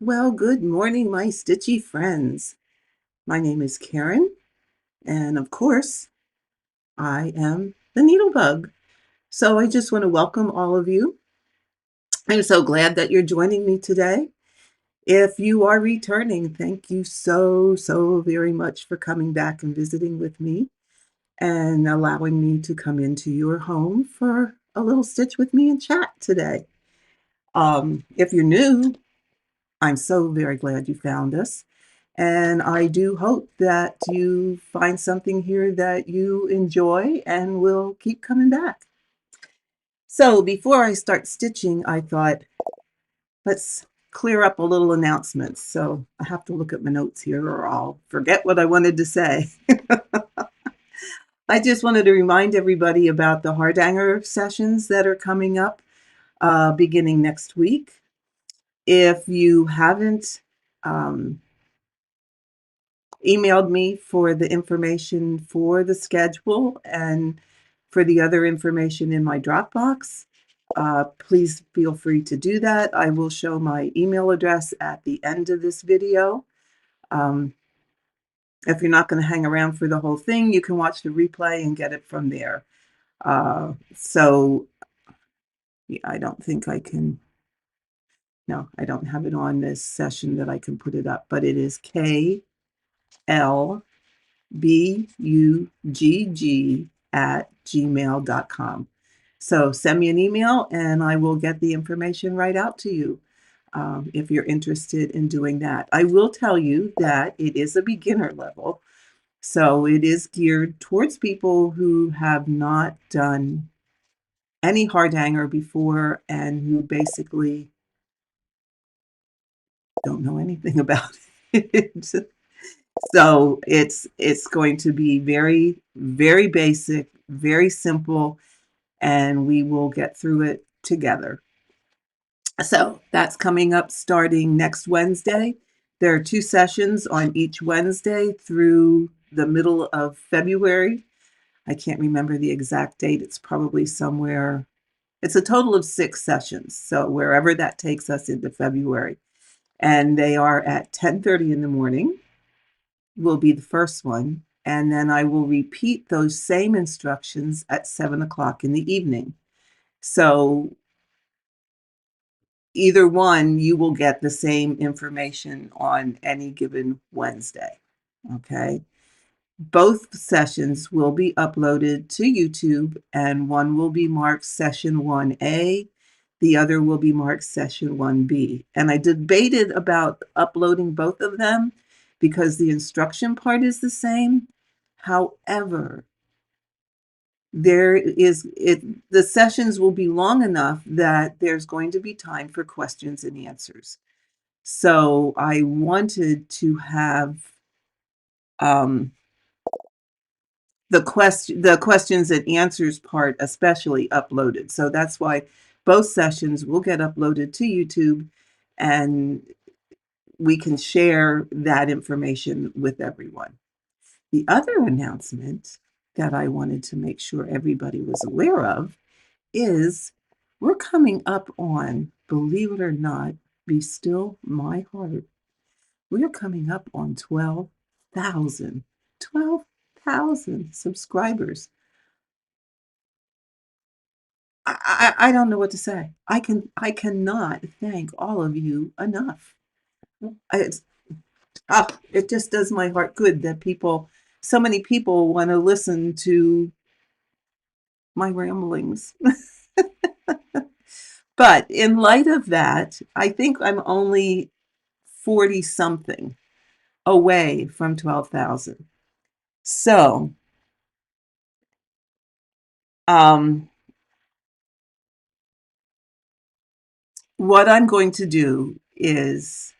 Well, good morning, my stitchy friends. My name is Karen, and of course, I am the Needlebug. So I just want to welcome all of you. I'm so glad that you're joining me today. If you are returning, thank you so very much for coming back and visiting with me and allowing me to come into your home for a little stitch with me and chat today. If you're new, I'm so very glad you found us. And I do hope that you find something here that you enjoy and will keep coming back. So before I start stitching, I thought, let's clear up a little announcements. So I have to look at my notes here or I'll forget what I wanted to say. I just wanted to remind everybody about the Hardanger sessions that are coming up beginning next week. If you haven't emailed me for the information for the schedule and for the other information in my Dropbox, please feel free to do that. I will show my email address at the end of this video. If you're not going to hang around for the whole thing, you can watch the replay and get it from there. So yeah, I don't think I can. No, I don't have it on this session that I can put it up, but it is KLBUGG@gmail.com. So send me an email and I will get the information right out to you if you're interested in doing that. I will tell you that it is a beginner level. So it is geared towards people who have not done any Hardanger before and who basically don't know anything about it. So it's going to be very basic, very simple, and we will get through it together. So that's coming up starting next Wednesday. There are 2 sessions on each Wednesday through the middle of February. I can't remember the exact date. It's probably somewhere. It's a total of 6 sessions. So wherever that takes us into February. And they are at 10:30 in the morning will be the first one. And then I will repeat those same instructions at 7 o'clock in the evening. So either one, you will get the same information on any given Wednesday. Okay. Both sessions will be uploaded to YouTube, and one will be marked session 1A, the other will be marked session 1B. And I debated about uploading both of them because the instruction part is the same. However, the sessions will be long enough that there's going to be time for questions and answers. So I wanted to have the questions and answers part especially uploaded. So that's why both sessions will get uploaded to YouTube and we can share that information with everyone. The other announcement that I wanted to make sure everybody was aware of is we're coming up on, believe it or not, be still my heart. We are coming up on 12,000 subscribers. I don't know what to say. I cannot thank all of you enough. It's, it just does my heart good that so many people want to listen to my ramblings. But in light of that, I think I'm only 40 something away from 12,000. So, what I'm going to do is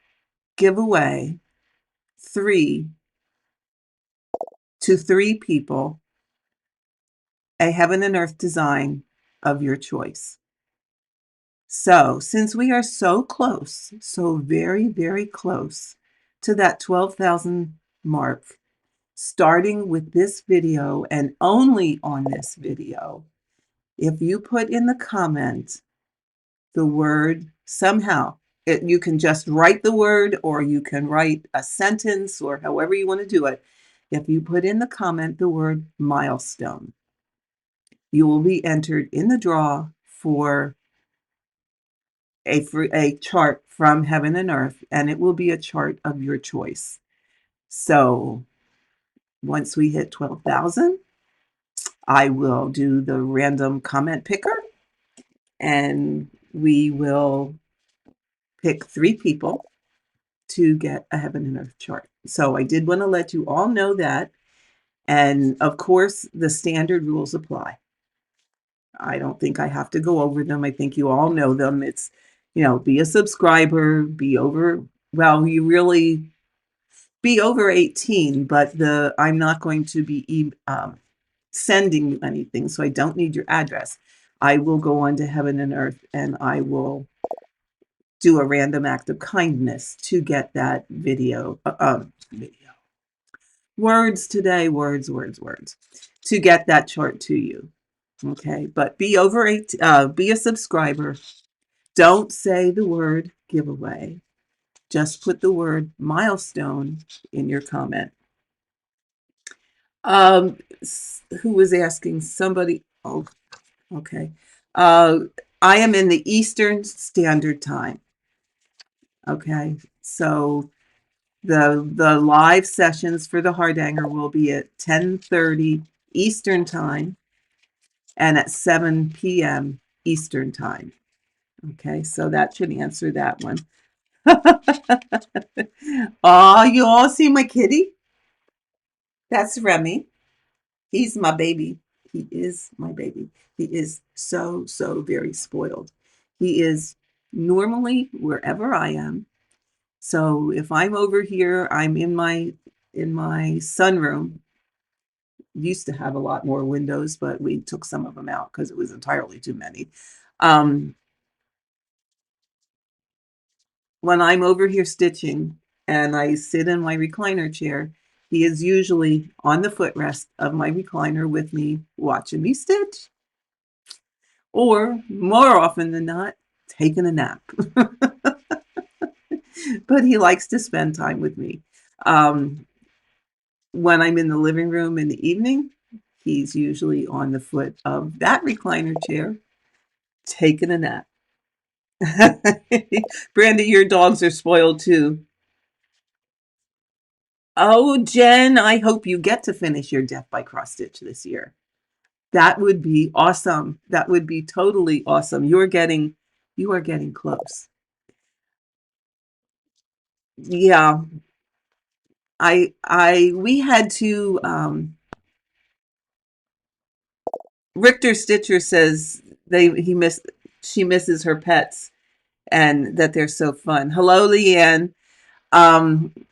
give away 3 to 3 people a heaven and earth design of your choice. So, since we are so close, so very close to that 12,000 mark, starting with this video and only on this video, if you put in the comment the word somehow, You can just write the word, or you can write a sentence, or however you want to do it. If you put in the comment the word milestone, you will be entered in the draw for a chart from Heaven and Earth, and it will be a chart of your choice. So once we hit 12,000, I will do the random comment picker, and we will pick 3 people to get a Heaven and Earth chart. So I did want to let you all know that. And of course, the standard rules apply. I don't think I have to go over them. I think you all know them. It's, be a subscriber, you really be over 18, but I'm not going to be sending you anything, so I don't need your address. I will go on to Heaven and Earth, and I will do a random act of kindness to get that video. Words today, words, to get that chart to you. Okay, but be over 8, be a subscriber. Don't say the word giveaway. Just put the word milestone in your comment. Who was asking? Somebody. Oh, okay. I am in the Eastern Standard Time. Okay, so the live sessions for the Hardanger will be at 10:30 Eastern Time and at 7 p.m. Eastern Time. Okay, so that should answer that one. Oh, you all see my kitty? That's Remy. He's my baby. He is my baby. He is so, so very spoiled. He is normally wherever I am. So if I'm over here, I'm in my sunroom. Used to have a lot more windows, but we took some of them out because it was entirely too many. When I'm over here stitching and I sit in my recliner chair, he is usually on the footrest of my recliner with me, watching me stitch, or more often than not, taking a nap. But he likes to spend time with me. When I'm in the living room in the evening, he's usually on the foot of that recliner chair, taking a nap. Brandy, your dogs are spoiled too. Oh, Jen, I hope you get to finish your Death by Cross Stitch this year. That would be awesome. That would be totally awesome. You are getting close. Yeah. We had to, Richter Stitcher says she misses her pets and that they're so fun. Hello, Leanne.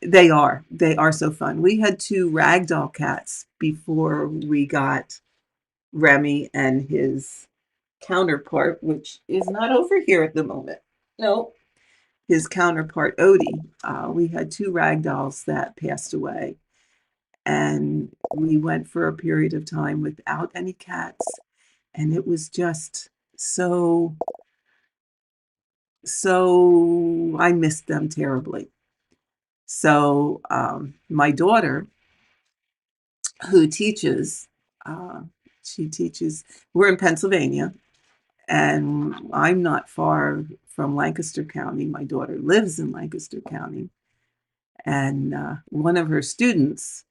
They are so fun. We had 2 ragdoll cats before we got Remy and his counterpart, which is not over here at the moment. No, his counterpart, Odie. We had 2 ragdolls that passed away, and we went for a period of time without any cats, and it was just so I missed them terribly. So my daughter, who teaches, we're in Pennsylvania, and I'm not far from Lancaster County. My daughter lives in Lancaster County, and one of her students,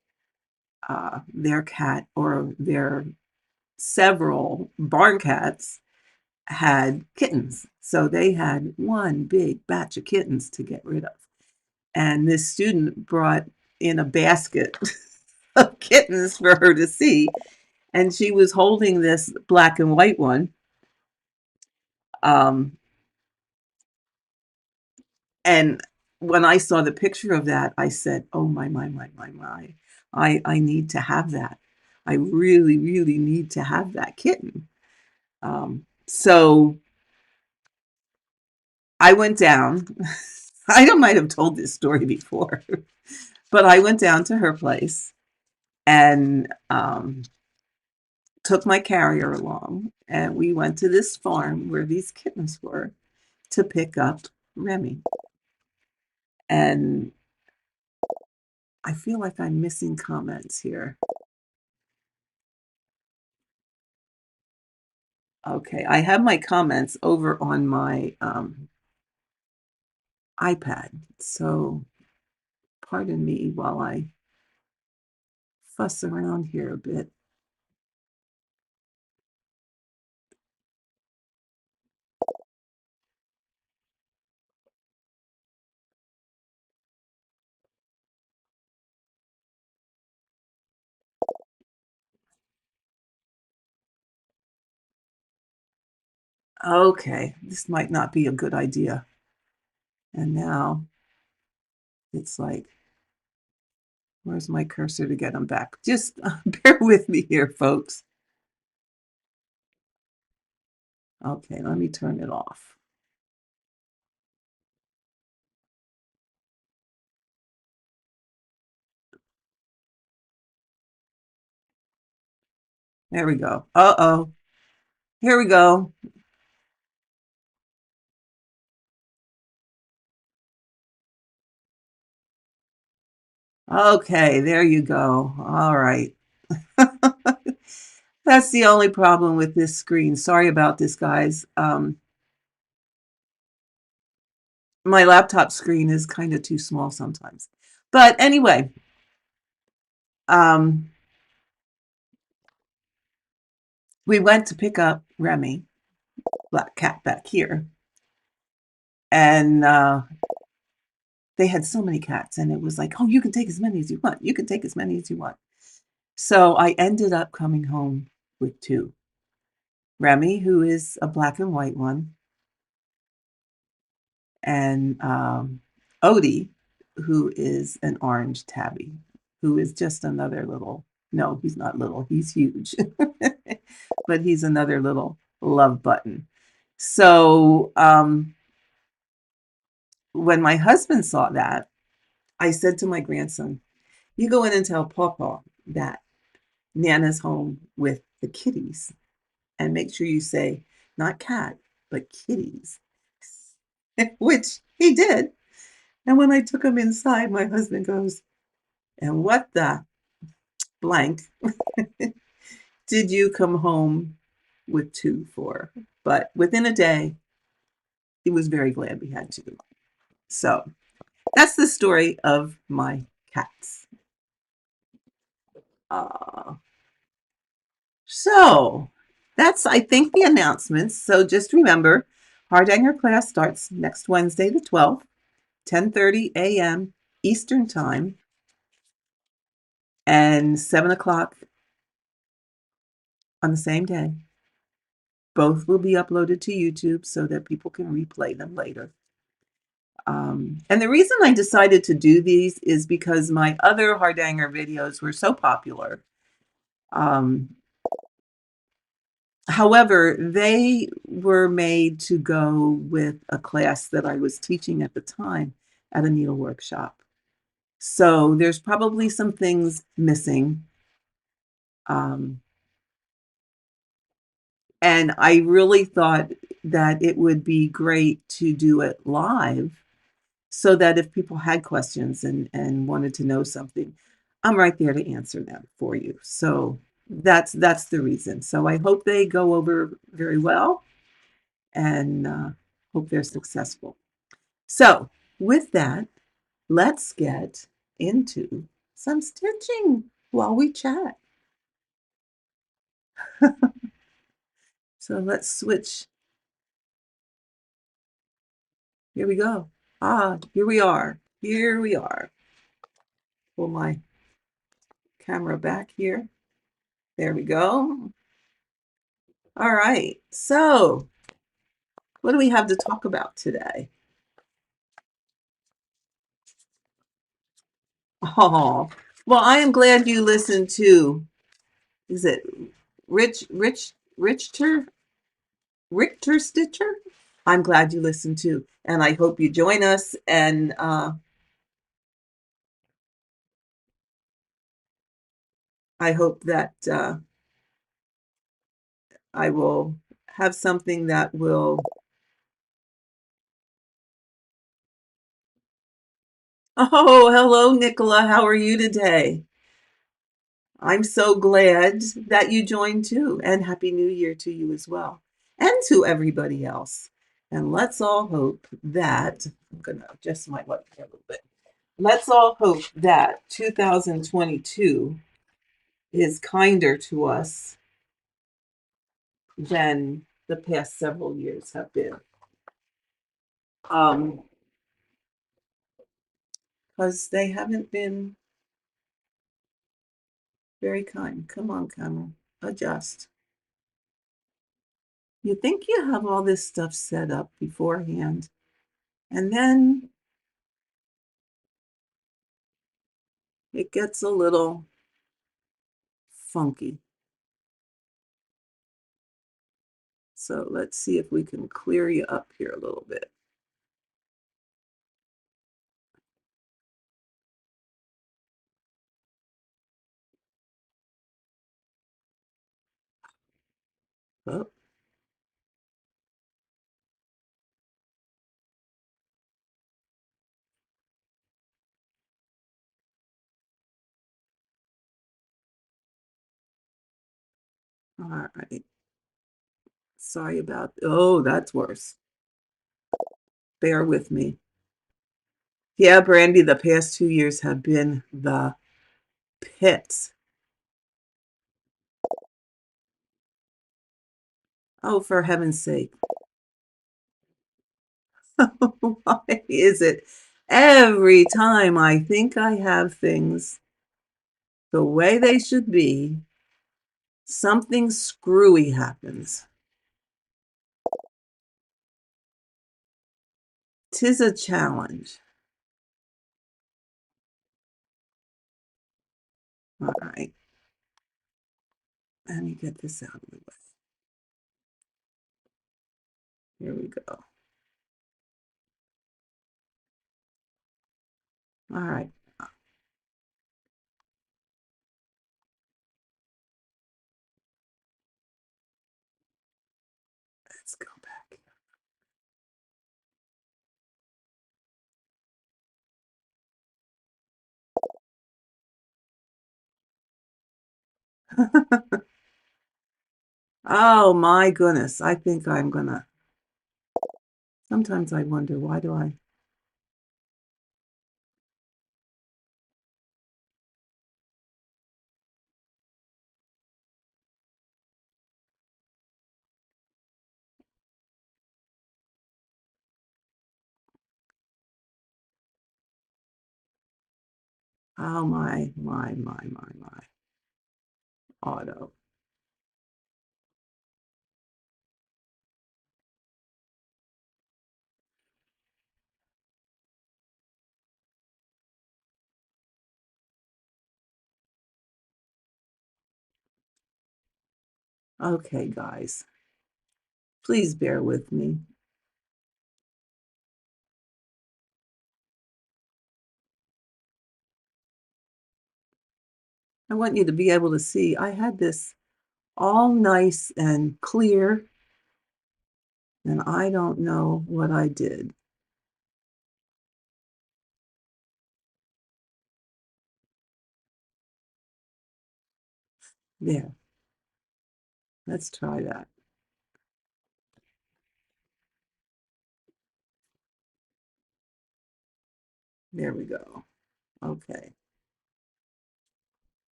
their cat, or their several barn cats, had kittens. So they had one big batch of kittens to get rid of. And this student brought in a basket of kittens for her to see. And she was holding this black and white one. And when I saw the picture of that, I said, oh, my. I need to have that. I really, really need to have that kitten. So I went down. I might have told this story before, but I went down to her place and took my carrier along, and we went to this farm where these kittens were to pick up Remy. And I feel like I'm missing comments here. Okay, I have my comments over on my iPad, so pardon me while I fuss around here a bit. Okay, this might not be a good idea. And now it's like, where's my cursor to get them back? Just bear with me here, folks. Okay, let me turn it off. There we go. Uh-oh. Here we go. Okay, there you go. All right. That's the only problem with this screen. Sorry about this, guys. My laptop screen is kind of too small sometimes. But anyway, we went to pick up Remy, black cat back here, and they had so many cats, and it was like, oh, you can take as many as you want. You can take as many as you want. So I ended up coming home with two. Remy, who is a black and white one, and Odie, who is an orange tabby, who is just another little, no, he's not little, he's huge, but he's another little love button. So when my husband saw that, I said to my grandson, you go in and tell Pawpaw that Nana's home with the kitties, and make sure you say, not cat, but kitties, which he did. And when I took him inside, my husband goes, and what the blank did you come home with two for? But within a day, he was very glad we had two. So that's the story of my cats. So that's, I think, the announcements. So just remember, Hardanger class starts next Wednesday, the 12th, 10:30 a.m. Eastern Time, and 7 o'clock on the same day. Both will be uploaded to YouTube so that people can replay them later. And the reason I decided to do these is because my other Hardanger videos were so popular. However, they were made to go with a class that I was teaching at the time at a needle workshop. So there's probably some things missing. And I really thought that it would be great to do it live so that if people had questions and wanted to know something, I'm right there to answer them for you. So that's the reason. So I hope they go over very well, and hope they're successful. So with that, let's get into some stitching while we chat. So let's switch. Here we go. Here we are. Here we are. Pull my camera back here. There we go. All right. So what do we have to talk about today? Oh, well, I am glad you listened to, is it Richter Stitcher? I'm glad you listened to, and I hope you join us, and I hope that I will have something that will Oh, hello, Nicola. How are you today? I'm so glad that you joined too, and Happy New Year to you as well, and to everybody else. And let's all hope that I'm going to adjust my light here a little bit. Let's all hope that 2022 is kinder to us than the past several years have been. Because they haven't been very kind. Come on, camera, adjust. You think you have all this stuff set up beforehand, and then it gets a little funky. So let's see if we can clear you up here a little bit. Oh. All right. Sorry about, oh, that's worse. Bear with me. Yeah, Brandy, the past 2 years have been the pits. Oh, for heaven's sake. Why is it every time I think I have things the way they should be, something screwy happens? 'Tis a challenge. All right. Let me get this out of the way. Here we go. All right. Let's go back. Oh my goodness. I think I'm gonna. Sometimes I wonder, why do I? Oh my. Auto. Okay, guys. Please bear with me. I want you to be able to see I had this all nice and clear, and I don't know what I did. There. Let's try that. There we go. Okay.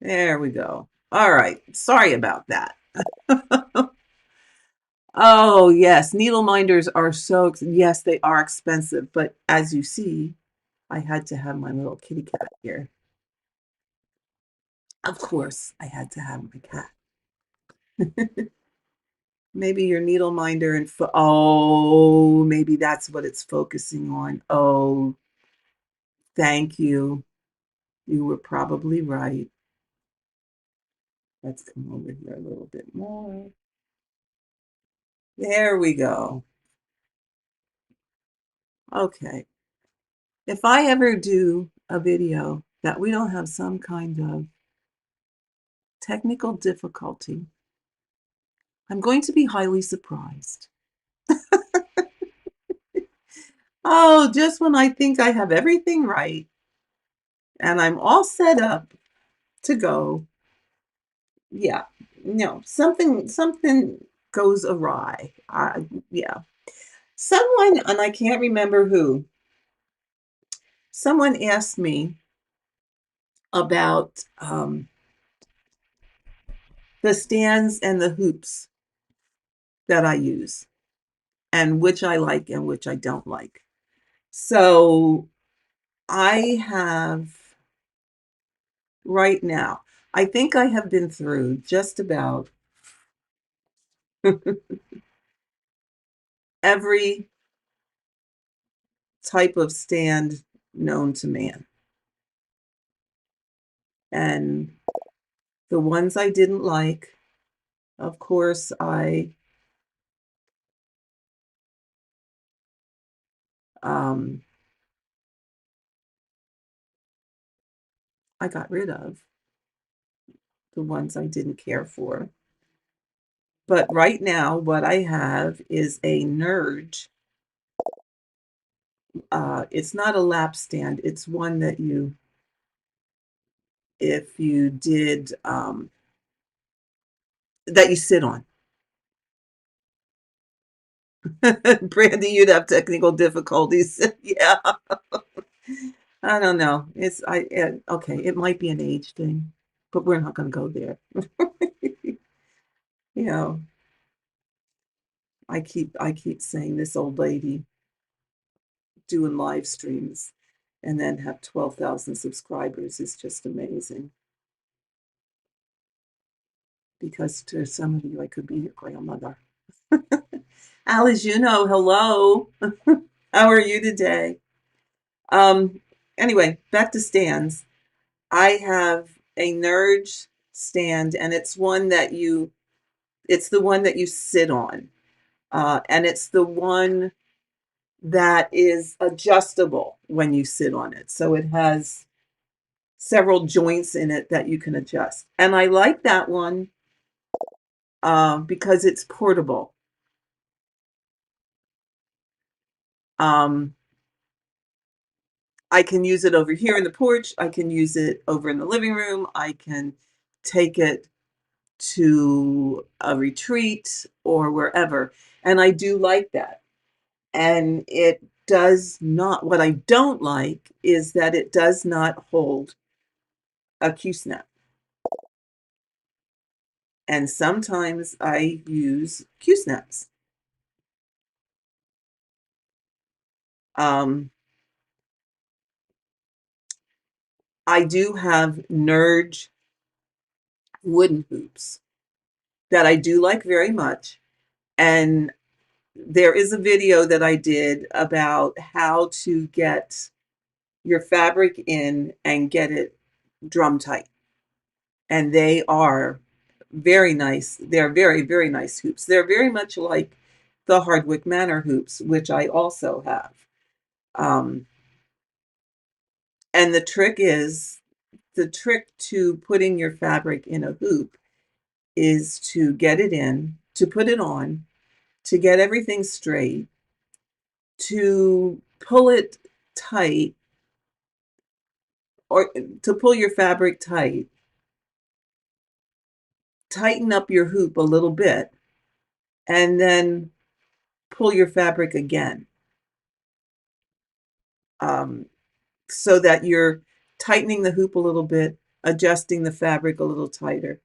There we go. All right. Sorry about that. Oh, yes. Needle minders are so, yes, they are expensive. But as you see, I had to have my little kitty cat here. Of course, I had to have my cat. Maybe your needle minder and, oh, maybe that's what it's focusing on. Oh, thank you. You were probably right. Let's come over here a little bit more. There we go. Okay. If I ever do a video that we don't have some kind of technical difficulty, I'm going to be highly surprised. Oh, just when I think I have everything right and I'm all set up to go, yeah, no, something goes awry. Yeah. Someone, and I can't remember who, someone asked me about the stands and the hoops that I use and which I like and which I don't like. So I have right now, I think I have been through just about every type of stand known to man. And the ones I didn't like, of course, um, I got rid of the ones I didn't care for. But right now, what I have is a Nurge. It's not a lap stand. It's one that you, if you did, that you sit on. Brandy, you'd have technical difficulties. Yeah, I don't know. Okay. It might be an age thing, but we're not going to go there. You know, I keep saying this old lady doing live streams and then have 12,000 subscribers is just amazing. Because to some of you, I could be your grandmother. Alice, hello. How are you today? Um, anyway, back to stands. I have a Nurge stand, and it's the one that you sit on. And it's the one that is adjustable when you sit on it. So it has several joints in it that you can adjust. And I like that one because it's portable. Um, I can use it over here in the porch. I can use it over in the living room. I can take it to a retreat or wherever. And I do like that. And it does not, what I don't like is that it does not hold a Q-snap. And sometimes I use Q-snaps. I do have Nurge wooden hoops that I do like very much. And there is a video that I did about how to get your fabric in and get it drum tight. And they are very nice. They're very, very nice hoops. They're very much like the Hardwick Manor hoops, which I also have. And the trick to putting your fabric in a hoop is to get it in, to put it on, to get everything straight, to pull it tight, or to pull your fabric tight, tighten up your hoop a little bit, and then pull your fabric again. So that you're tightening the hoop a little bit, adjusting the fabric a little tighter,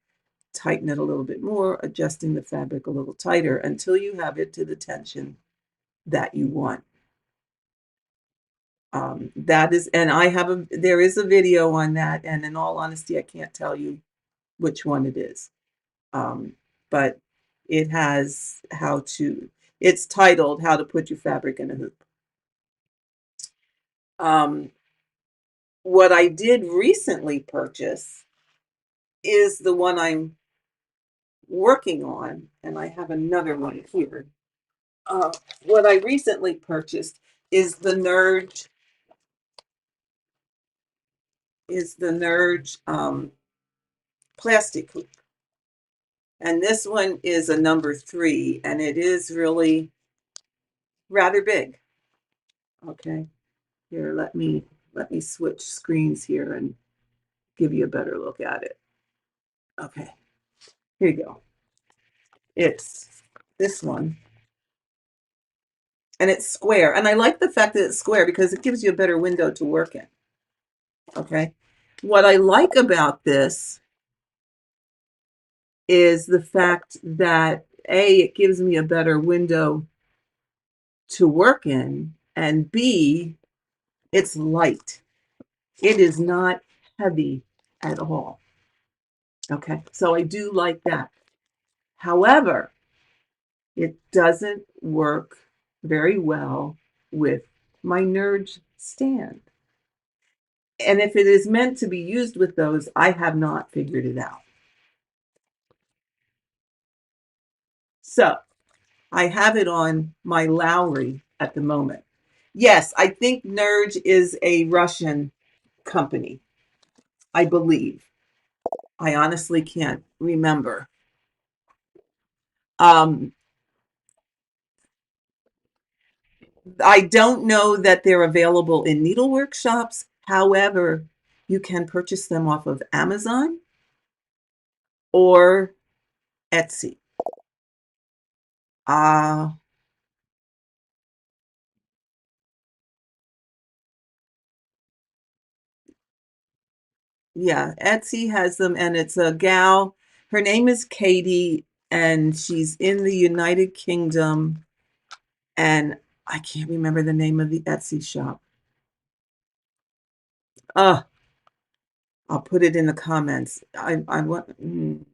tighten it a little bit more, adjusting the fabric a little tighter until you have it to the tension that you want. That is, and there is a video on that, and in all honesty, I can't tell you which one it is. But it has it's titled How to Put Your Fabric in a Hoop. What I did recently purchase is the one I'm working on, and I have another one here. What I recently purchased is the Nurge plastic hoop. And this one is a number 3, and it is really rather big. Okay, here, let me switch screens here and give you a better look at it. Okay, here you go. It's this one. And it's square. And I like the fact that it's square because it gives you a better window to work in. Okay. What I like about this is the fact that A, it gives me a better window to work in, and B, it's light. It is not heavy at all. Okay. So I do like that. However, it doesn't work very well with my Nerd stand. And if it is meant to be used with those, I have not figured it out. So I have it on my Lowry at the moment. Yes, I think Nerd is a Russian company, I believe. I honestly can't remember. I don't know that they're available in needlework shops. However, you can purchase them off of Amazon or Etsy. Yeah, Etsy has them, and it's a gal. Her name is Katie, and she's in the United Kingdom, and I can't remember the name of the Etsy shop. I'll put it in the comments. I want.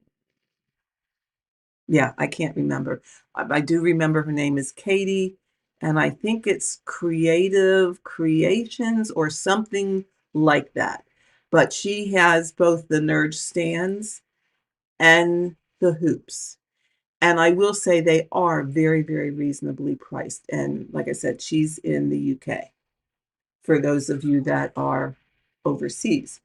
Yeah, I can't remember. I do remember her name is Katie, and I think it's Creative Creations or something like that. But she has both the Nerd stands and the hoops. And I will say they are very, very reasonably priced. And like I said, she's in the UK for those of you that are overseas.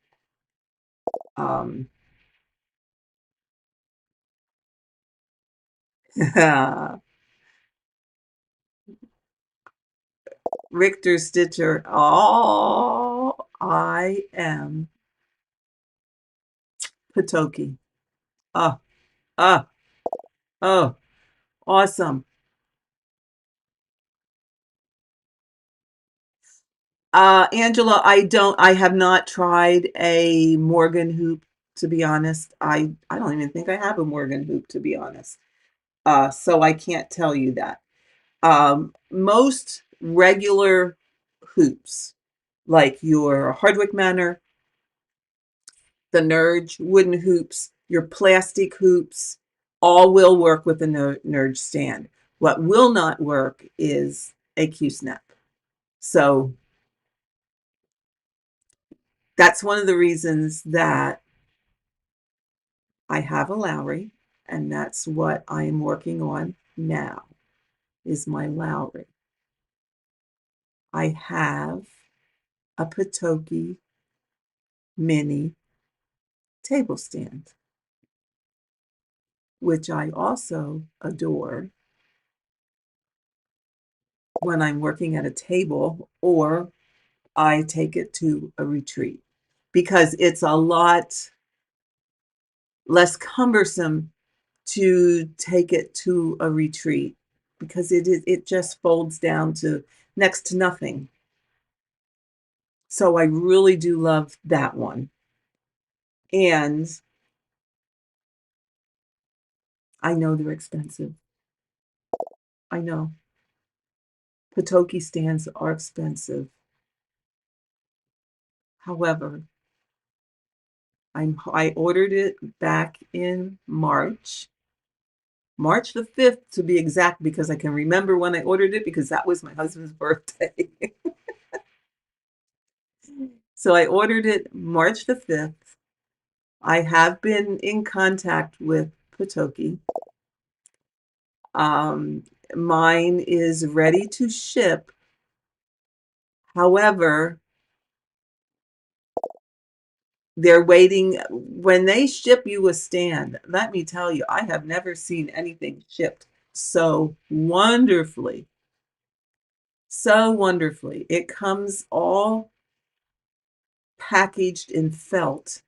Richter Stitcher. Oh, I am Patoki. Oh, oh, oh, awesome. Angela, I have not tried a Morgan hoop, to be honest. I don't even think I have a Morgan hoop, to be honest. So I can't tell you that. Most regular hoops, like your Hardwick Manor, the Nerd wooden hoops, your plastic hoops, all will work with a Nerd stand. What will not work is a Q-snap. So that's one of the reasons that I have a Lowry, and that's what I am working on now, is my Lowry. I have a Patoki mini table stand, which I also adore when I'm working at a table or I take it to a retreat, because it's a lot less cumbersome to take it to a retreat, because it just folds down to next to nothing. So I really do love that one. And I know they're expensive. I know. Patoki stands are expensive. However, I ordered it back in March the 5th to be exact, because I can remember when I ordered it, because that was my husband's birthday. So I ordered it March the 5th. I have been in contact with Patoki. Mine is ready to ship. However, They're waiting. When they ship you a stand, let me tell you, I have never seen anything shipped so wonderfully. So wonderfully. It comes all packaged in felt.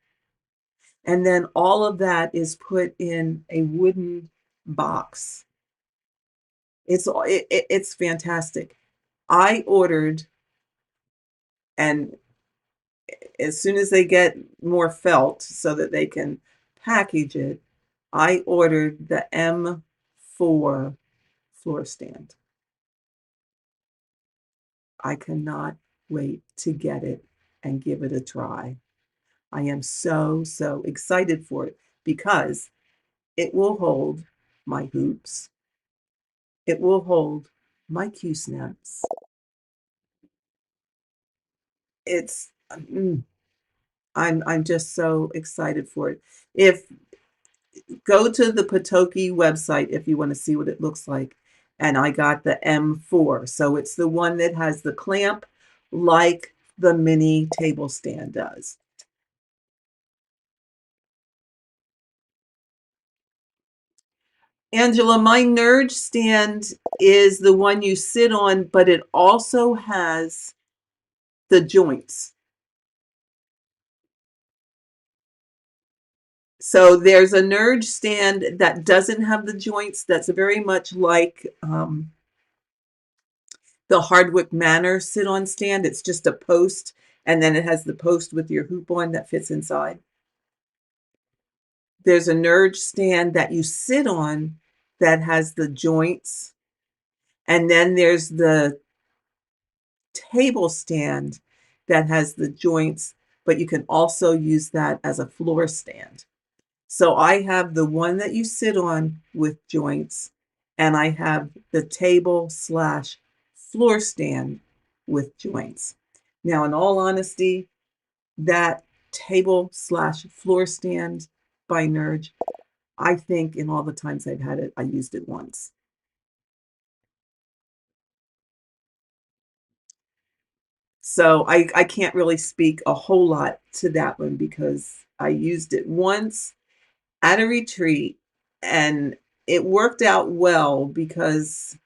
And then all of that is put in a wooden box. It's fantastic. I ordered, and as soon as they get more felt so that they can package it, I ordered the M4 floor stand. I cannot wait to get it and give it a try. I am so, so excited for it because it will hold my hoops. It will hold my Q snaps. It's I'm just so excited for it. If Go to the Patoki website if you want to see what it looks like. And I got the M4. So it's the one that has the clamp like the mini table stand does. Angela, my Nerd stand is the one you sit on, but it also has the joints. So there's a Nerd stand that doesn't have the joints. That's very much like the Hardwick Manor sit-on stand. It's just a post, and then it has the post with your hoop on that fits inside. There's a Nerd stand that you sit on that has the joints, and then there's the table stand that has the joints, but you can also use that as a floor stand. So I have the one that you sit on with joints, and I have the table slash floor stand with joints. Now, in all honesty, that table slash floor stand by Nerd, I think in all the times I've had it, I used it once. So I can't really speak a whole lot to that one because I used it once at a retreat, and it worked out well because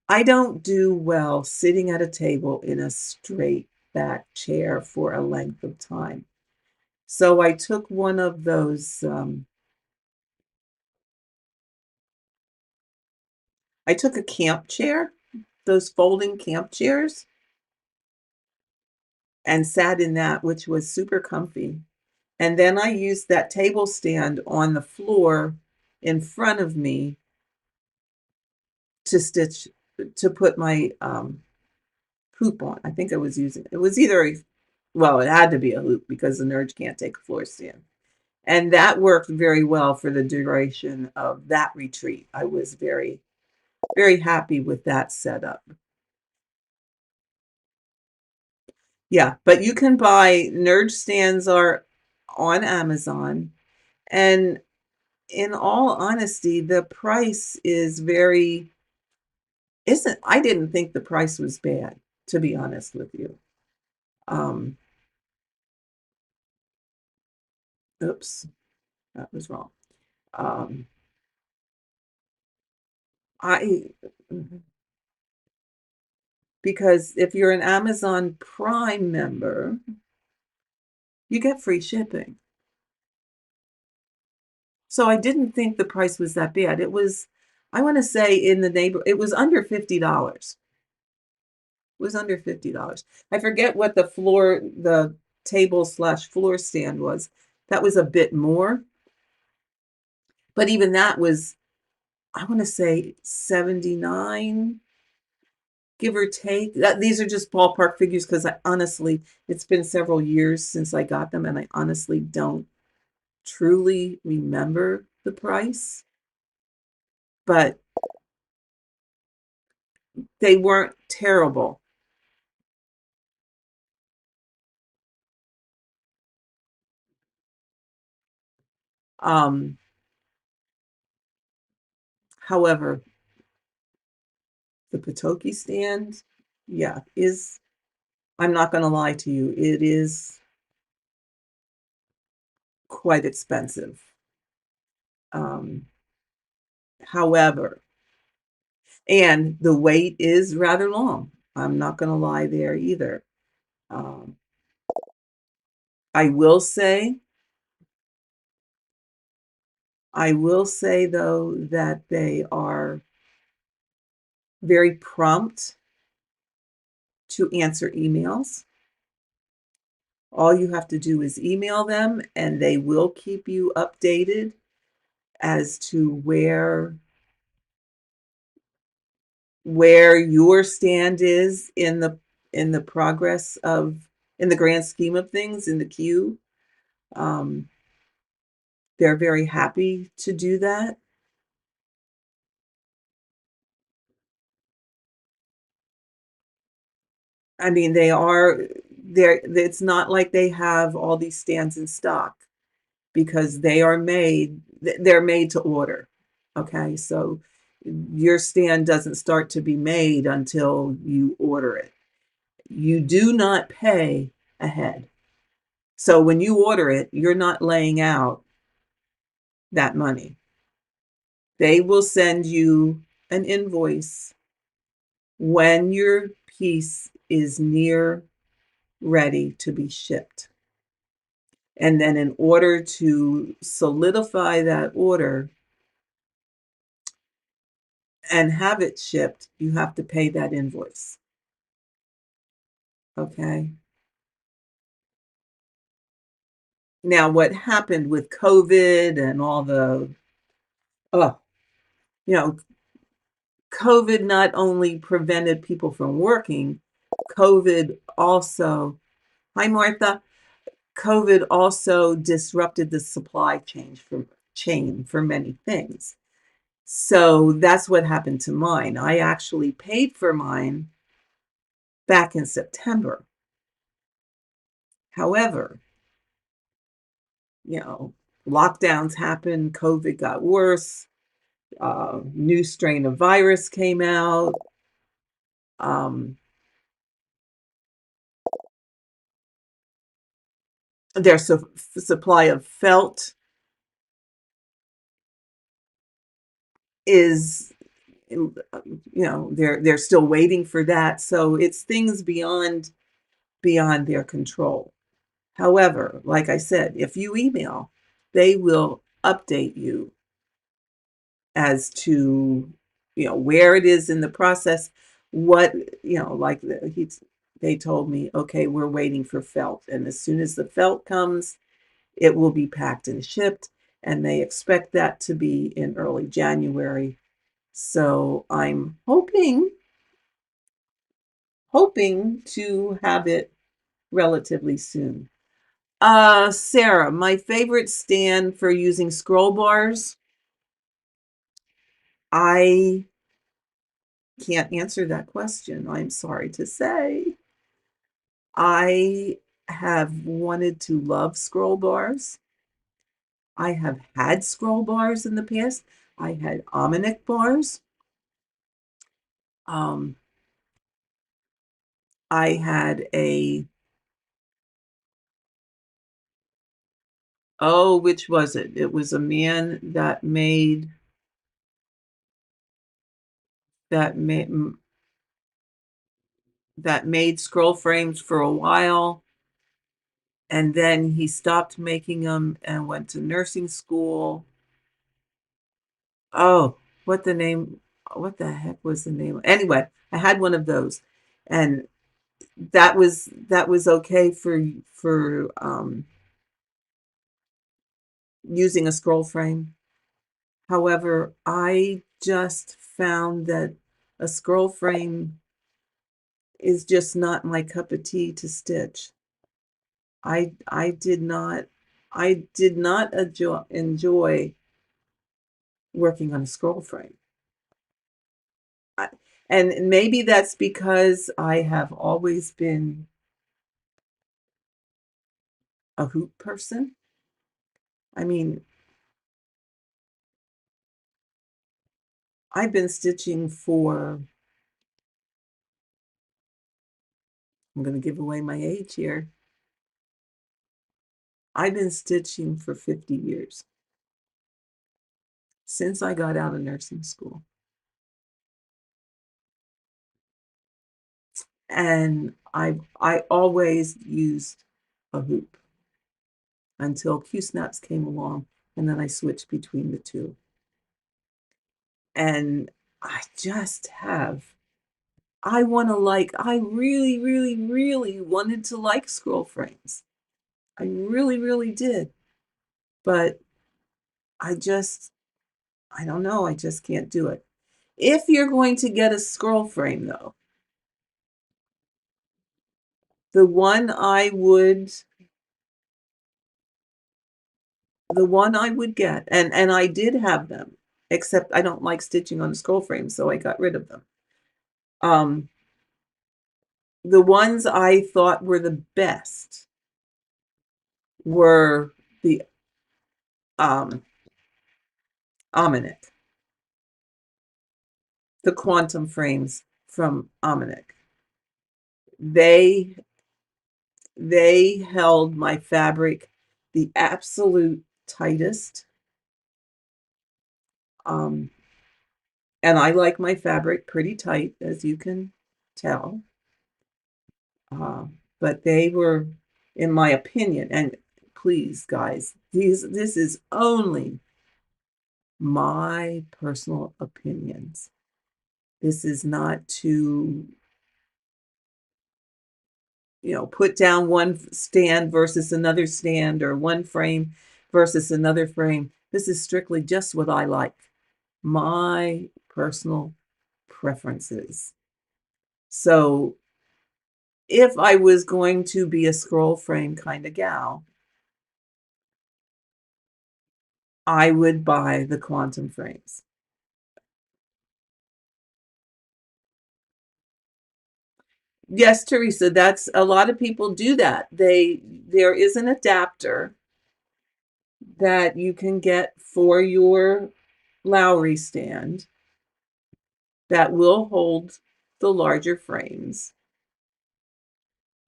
I don't do well sitting at a table in a straight back chair for a length of time. So I took one of those, I took a camp chair, those folding camp chairs, and sat in that, which was super comfy. And then I used that table stand on the floor in front of me to stitch, to put my hoop on. I think I was using, it was either well, it had to be a hoop because the Nerd can't take a floor stand. And that worked very well for the duration of that retreat. I was very, very happy with that setup. Yeah, but you can buy Nerd stands are on Amazon, and in all honesty, the price is very isn't I didn't think the price was bad, to be honest with you. Um, oops, that was wrong. Um, I because if you're an Amazon Prime member, you get free shipping. So I didn't think the price was that bad. It was, I want to say in the it was under $50. It was under $50. I forget what the table slash floor stand was. That was a bit more, but even that was, I want to say 79, give or take. These are just ballpark figures because I honestly, it's been several years since I got them, and I honestly don't truly remember the price, but they weren't terrible. Um, However, the Patoki stand, yeah, I'm not going to lie to you, it is quite expensive. Um, however, and the wait is rather long. I'm not going to lie there either. Um, I will say, though, that they are very prompt to answer emails. All you have to do is email them, and they will keep you updated as to where your stand is in the progress of, in the grand scheme of things, in the queue. Um, they're very happy to do that. I mean, it's not like they have all these stands in stock, because they're made to order. Okay, so your stand doesn't start to be made until you order it. You do not pay ahead. So when you order it, you're not laying out that money. They will send you an invoice when your piece is near ready to be shipped. And then in order to solidify that order and have it shipped, you have to pay that invoice. Okay. Now, what happened with COVID and all oh, you know, COVID not only prevented people from working, COVID also, hi Martha, COVID also disrupted the supply chain for many things. So that's what happened to mine. I actually paid for mine back in September. However, lockdowns happened, COVID got worse, new strain of virus came out. Their supply of felt is, they're still waiting for that. So it's things beyond their control. However, like I said, if you email, they will update you as to, where it is in the process. What, they told me, okay, we're waiting for felt, and as soon as the felt comes, it will be packed and shipped, and they expect that to be in early January. So I'm hoping to have it relatively soon. Sarah, my favorite stand for using scroll bars, I can't answer that question. I'm sorry to say. I have wanted to love scroll bars. I have had scroll bars in the past. I had Omnic bars. Um, I had which was it? It was a man that made that made scroll frames for a while, and then he stopped making them and went to nursing school. Oh, what the heck was the name? Anyway, I had one of those, and that was okay for using a scroll frame. However, I just found that a scroll frame is just not my cup of tea to stitch. I did not enjoy working on a scroll frame. And maybe that's because I have always been a hoop person. I mean, I've been stitching for, I'm going to give away my age here, I've been stitching for 50 years, since I got out of nursing school. And I always used a hoop until Q-snaps came along, and then I switched between the two. And I just have I wanna I really, really, really wanted to like scroll frames. I really, really did. But I don't know, I just can't do it. If you're going to get a scroll frame though, the one I would get, and I did have them, except I don't like stitching on a scroll frame, so I got rid of them. Um, the ones I thought were the best were the um, Almanac, the quantum frames from Almanac. They held my fabric the absolute tightest. Um, and I like my fabric pretty tight, as you can tell. But they were, in my opinion, and please, guys, this is only my personal opinions. This is not to, put down one stand versus another stand or one frame versus another frame. This is strictly just what I like, my personal preferences. So if I was going to be a scroll frame kind of gal, I would buy the quantum frames. Yes, Teresa, that's a lot of people do that. There is an adapter that you can get for your Lowry stand that will hold the larger frames.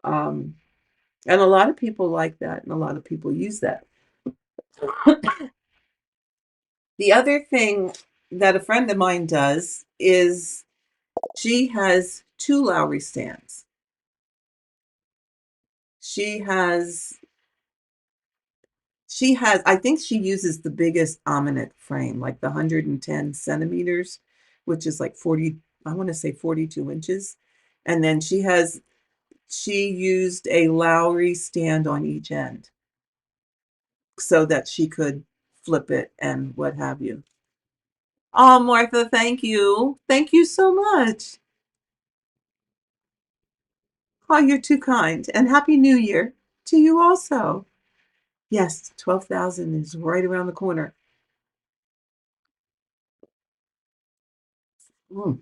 And a lot of people like that, and a lot of people use that. The other thing that a friend of mine does is she has two Lowry stands. She has, I think she uses the biggest Almanac frame, like the 110 centimeters, which is like 40, I want to say 42 inches. And then she used a Lowry stand on each end so that she could flip it and what have you. Oh, Martha, thank you. Thank you so much. Oh, you're too kind. And Happy New Year to you also. Yes, 12,000 is right around the corner. Mm.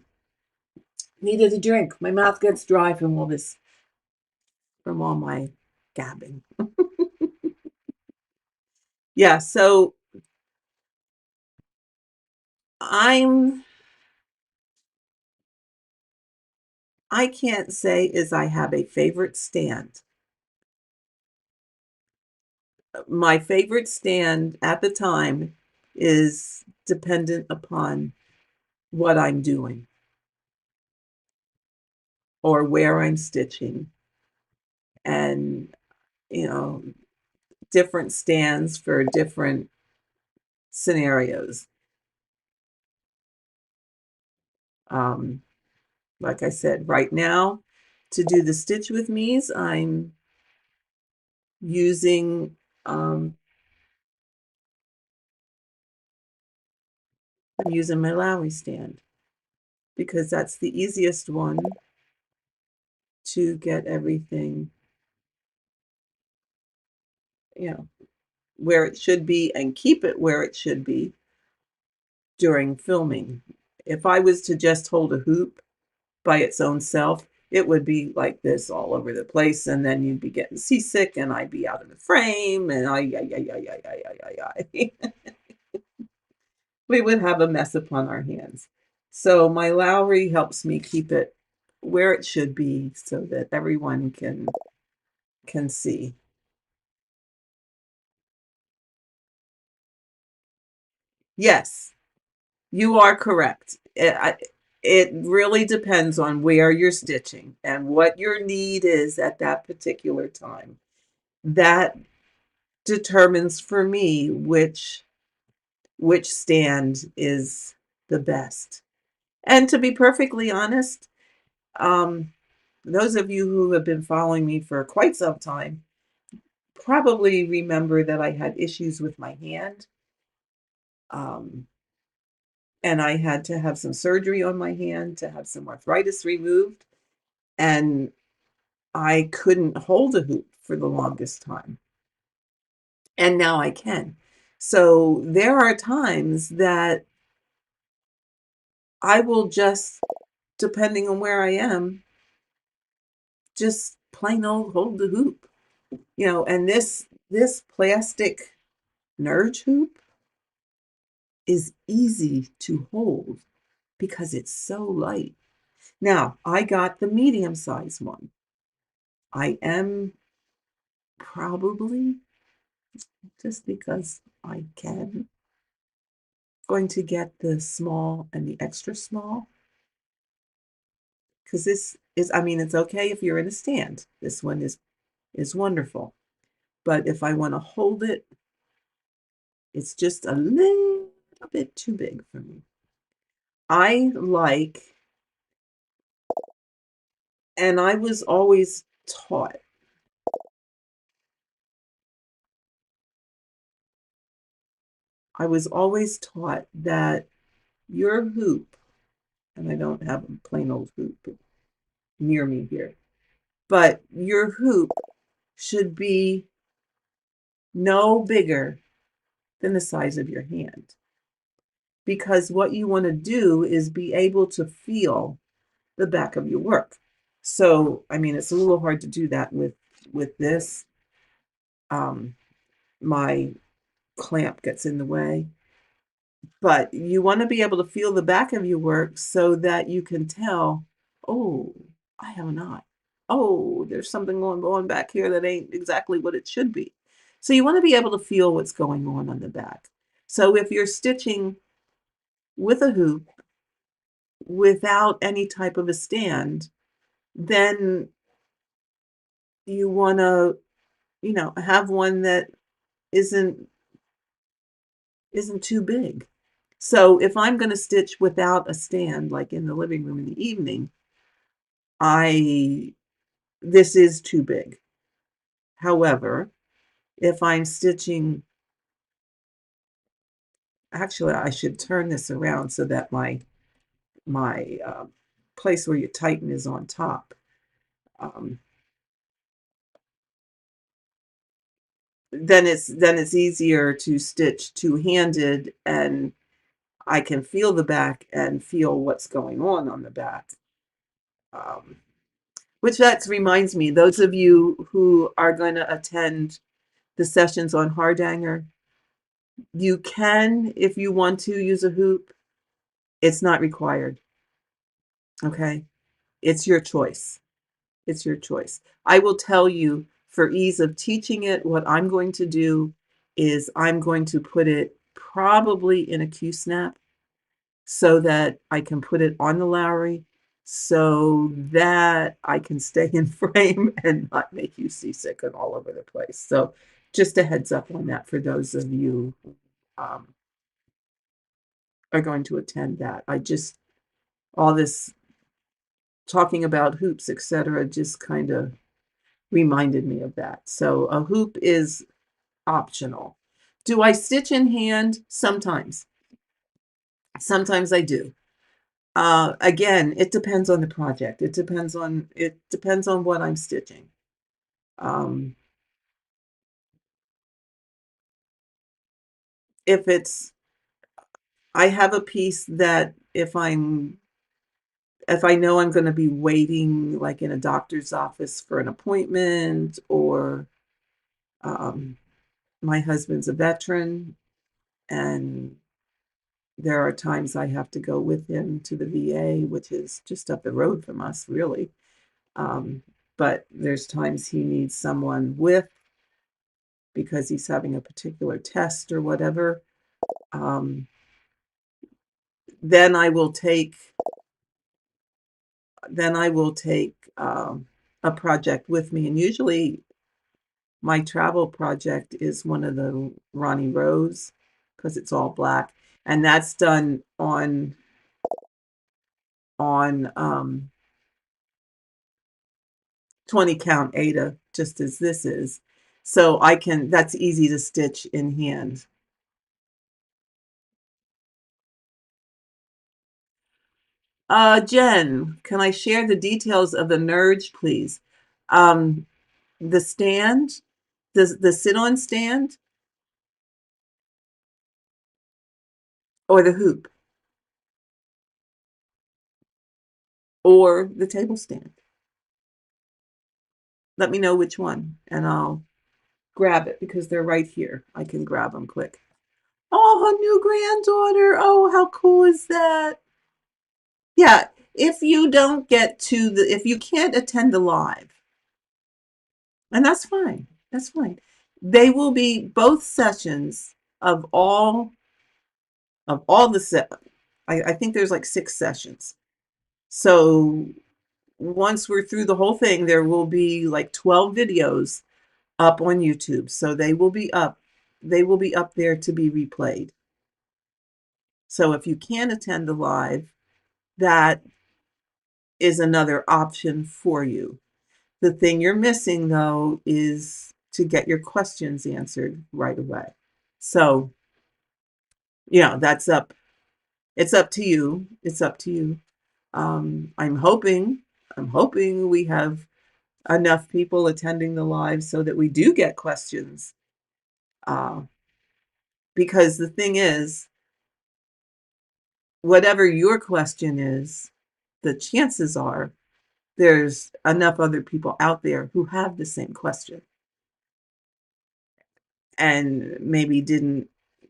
Needed a drink. My mouth gets dry from all my gabbing. Yeah, so I can't say is I have a favorite stand. My favorite stand at the time is dependent upon what I'm doing or where I'm stitching, and you know different stands for different scenarios. um, like I said, right now to do the stitch with me's using um, I'm using my Lowry stand because that's the easiest one to get everything, where it should be and keep it where it should be during filming. If I was to just hold a hoop by its own self, it would be like this all over the place, and then you'd be getting seasick, and I'd be out of the frame, and we would have a mess upon our hands. So my Lowry helps me keep it where it should be so that everyone can see. Yes, you are correct. It really depends on where you're stitching and what your need is at that particular time. That determines for me which stand is the best. And to be perfectly honest, um, those of you who have been following me for quite some time probably remember that I had issues with my hand. Um, and I had to have some surgery on my hand to have some arthritis removed. And I couldn't hold a hoop for the longest time. And now I can. So there are times that I will just, depending on where I am, just plain old hold the hoop. And this plastic Nerge hoop is easy to hold because it's so light. Now, I got the medium size one. I am probably, just because I can, going to get the small and the extra small, because this is, I mean, it's okay if you're in a stand. This one is wonderful. But if I want to hold it, it's just a little bit too big for me. I like, and I was always taught, that your hoop, and I don't have a plain old hoop near me here, but your hoop should be no bigger than the size of your hand. Because what you want to do is be able to feel the back of your work. So, I mean, it's a little hard to do that with this. My clamp gets in the way. But you want to be able to feel the back of your work so that you can tell, oh, I have a knot. Oh, there's something going on back here that ain't exactly what it should be. So you want to be able to feel what's going on the back. So if you're stitching with a hoop without any type of a stand, then you want to, have one that isn't isn't too big. So if I'm going to stitch without a stand, like in the living room in the evening, I this is too big. However, if I'm stitching, actually, I should turn this around so that my place where you tighten is on top. Um, then it's easier to stitch two-handed, and I can feel the back and feel what's going on the back. Um, which that reminds me, those of you who are going to attend the sessions on Hardanger, you can, if you want to, use a hoop. It's not required. Okay? It's your choice. It's your choice. I will tell you, for ease of teaching it, what I'm going to do is I'm going to put it probably in a Q-snap so that I can put it on the Lowry so that I can stay in frame and not make you seasick and all over the place. So just a heads up on that for those of you who are going to attend that. All this talking about hoops, etc., just kind of reminded me of that. So a hoop is optional. Do I stitch in hand? Sometimes. Sometimes I do. Again, it depends on the project. It depends on what I'm stitching. Um, if it's, I have a piece that if I know I'm going to be waiting, like in a doctor's office for an appointment, or um, my husband's a veteran, and there are times I have to go with him to the VA, which is just up the road from us, really. But there's times he needs someone with because he's having a particular test or whatever. then I will take a project with me, and usually my travel project is one of the Ronnie Rose because it's all black, and that's done on 20 count Aida, just as this is. So that's easy to stitch in hand. Jen, can I share the details of the Nerge, please? The stand, the sit-on stand, or the hoop, or the table stand. Let me know which one, and I'll grab it because they're right here. I can grab them quick. Oh, a new granddaughter. Oh, how cool is that? Yeah, if you don't get to if you can't attend the live, and that's fine. That's fine. They will be both sessions of all the set. I think there's like 6 sessions. So once we're through the whole thing, there will be like 12 videos up on YouTube. So they will be up. They will be up there to be replayed. So if you can't attend the live, that is another option for you. The thing you're missing, though, is to get your questions answered right away. So, yeah, that's up. It's up to you. It's up to you. I'm hoping we have enough people attending the live so that we do get questions. Because the thing is, whatever your question is, the chances are there's enough other people out there who have the same question and maybe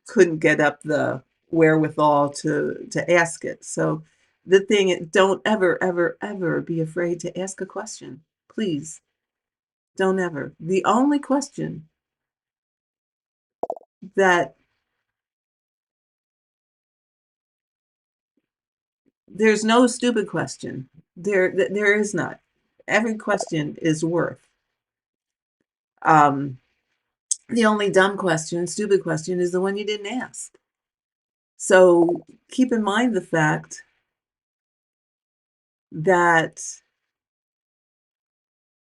couldn't get up the wherewithal to ask it. So the thing, don't ever be afraid to ask a question. Please don't ever. The only question that there's no stupid question. There is not. Every question is worth. The only dumb question, stupid question, is the one you didn't ask. So keep in mind the fact that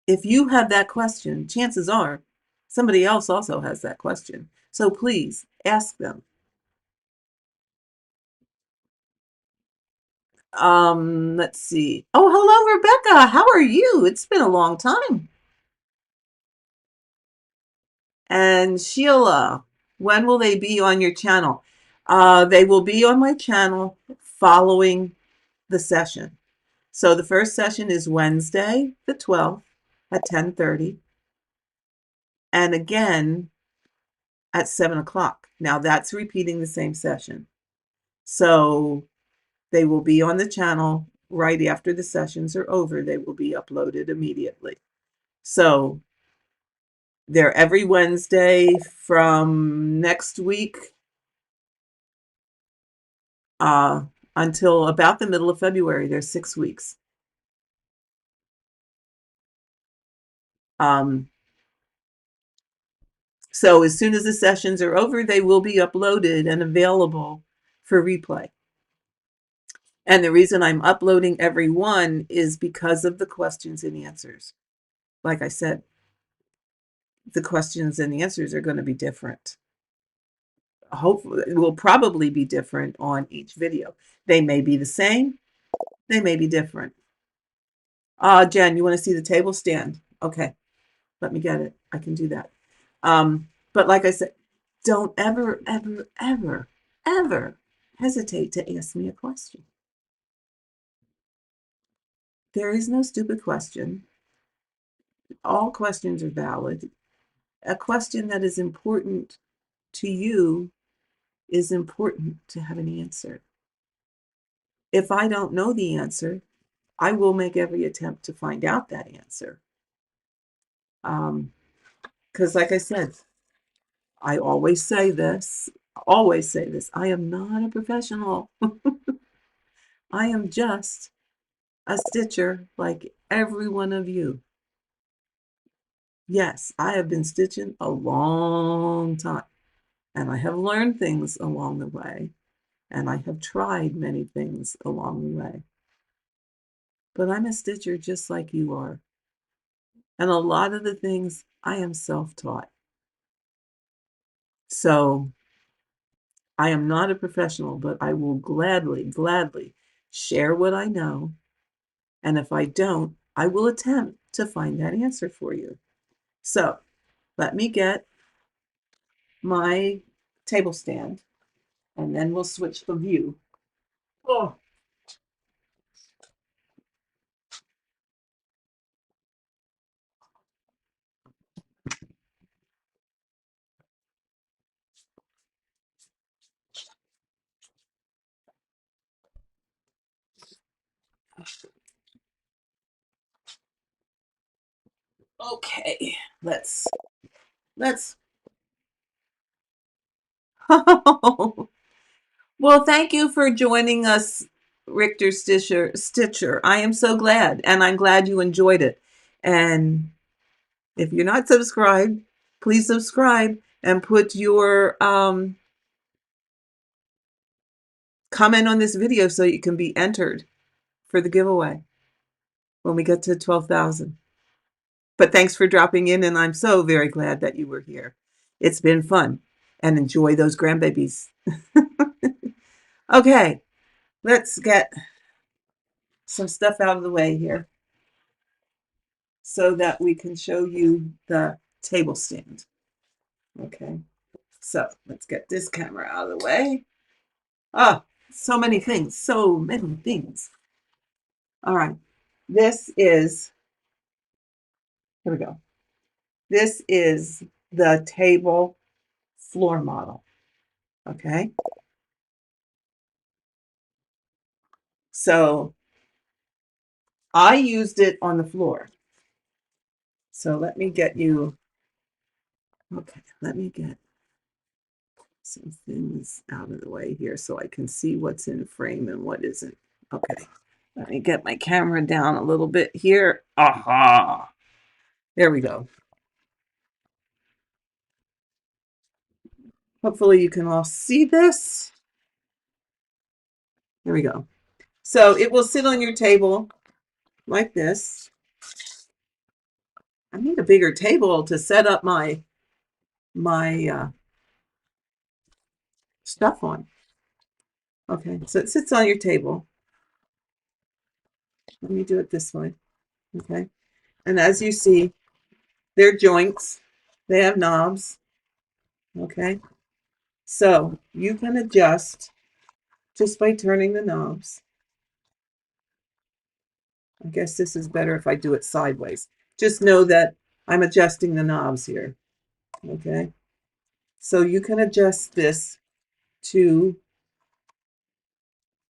if you have that question, chances are somebody else also has that question. So please ask them. Let's see. Oh, hello, Rebecca. How are you? It's been a long time. And Sheila, when will they be on your channel? They will be on my channel following the session. So the first session is Wednesday, the 12th at 10:30. And again at 7 o'clock. Now that's repeating the same session. So they will be on the channel right after the sessions are over. They will be uploaded immediately. So they're every Wednesday from next week until about the middle of February. There's 6 weeks. So as soon as the sessions are over, they will be uploaded and available for replay. And the reason I'm uploading every one is because of the questions and answers. Like I said, the questions and answers are going to be different. Hopefully, it will probably be different on each video. They may be the same. They may be different. Jen, you want to see the table stand? Okay, let me get it. I can do that. But like I said, don't ever hesitate to ask me a question. There is no stupid question. All questions are valid. A question that is important to you is important to have an answer. If I don't know the answer, I will make every attempt to find out that answer. Because like I said, I always say this, I am not a professional. I am just a stitcher like every one of you. Yes, I have been stitching a long time, and I have learned things along the way, and I have tried many things along the way. But I'm a stitcher just like you are. And a lot of the things I am self-taught. So I am not a professional, but I will gladly share what I know. And if I don't, I will attempt to find that answer for you. So let me get my table stand and then we'll switch the view. Oh, okay. Let's Well, thank you for joining us, Richter Stitcher. I am so glad, and I'm glad you enjoyed it. And if you're not subscribed, please subscribe and put your comment on this video so you can be entered for the giveaway when we get to 12,000. But thanks for dropping in, and I'm so very glad that you were here. It's been fun, and enjoy those grandbabies. Okay, let's get some stuff out of the way here so that we can show you the table stand. Okay, so let's get this camera out of the way. Ah, so many things, so many things. All right, this is, here we go. This is the table floor model, okay? So I used it on the floor. So let me get you, okay, let me get some things out of the way here so I can see what's in frame and what isn't. Okay, let me get my camera down a little bit here. Aha! There we go. Hopefully you can all see this. There we go. So it will sit on your table like this. I need a bigger table to set up my stuff on. Okay, so it sits on your table. Let me do it this way. Okay, and as you see, they're joints. They have knobs. Okay, so you can adjust just by turning the knobs. I guess this is better if I do it sideways. Just know that I'm adjusting the knobs here. Okay, so you can adjust this to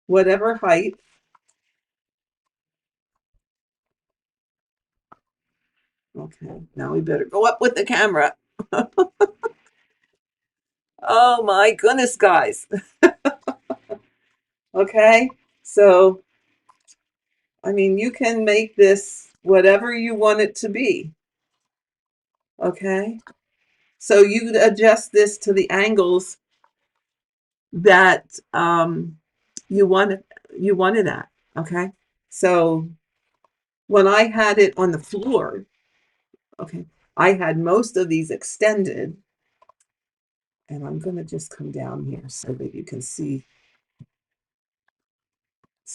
whatever height. Okay, now we better go up with the camera. Oh my goodness, guys. Okay, so I mean, you can make this whatever you want it to be. Okay, so you adjust this to the angles that you want it at. Okay, so when I had it on the floor, okay, I had most of these extended, and I'm going to just come down here so that you can see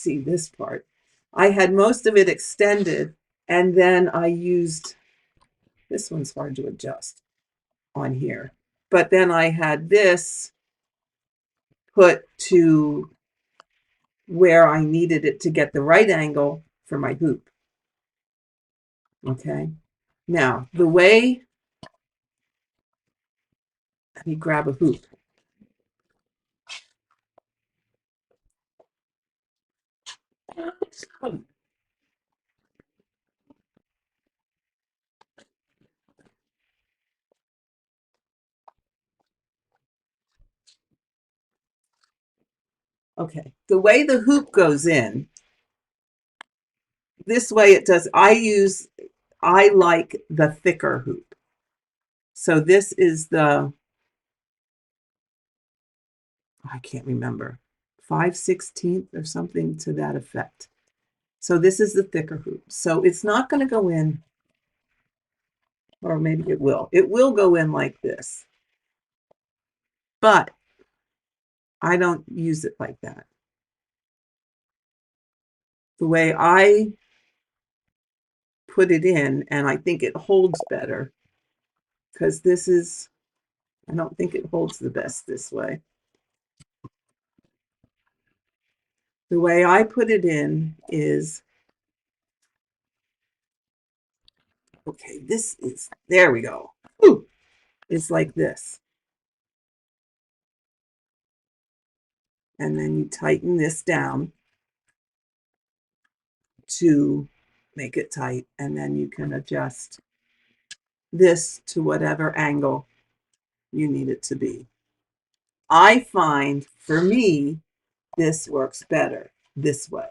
this part. I had most of it extended, and then I used, this one's hard to adjust on here, but then I had this put to where I needed it to get the right angle for my hoop. Okay, now the way, let me grab a hoop. Okay, the way the hoop goes in, this way it does. I like the thicker hoop. So this is the, I can't remember, 5/16 or something to that effect. So this is the thicker hoop. So it's not going to go in, or maybe it will. It will go in like this. But I don't use it like that. The way I put it in, and I think it holds better, because this is, I don't think it holds the best this way. The way I put it in is, okay, this is, there we go. Ooh, it's like this. And then you tighten this down to make it tight, and then you can adjust this to whatever angle you need it to be. I find, for me, this works better this way.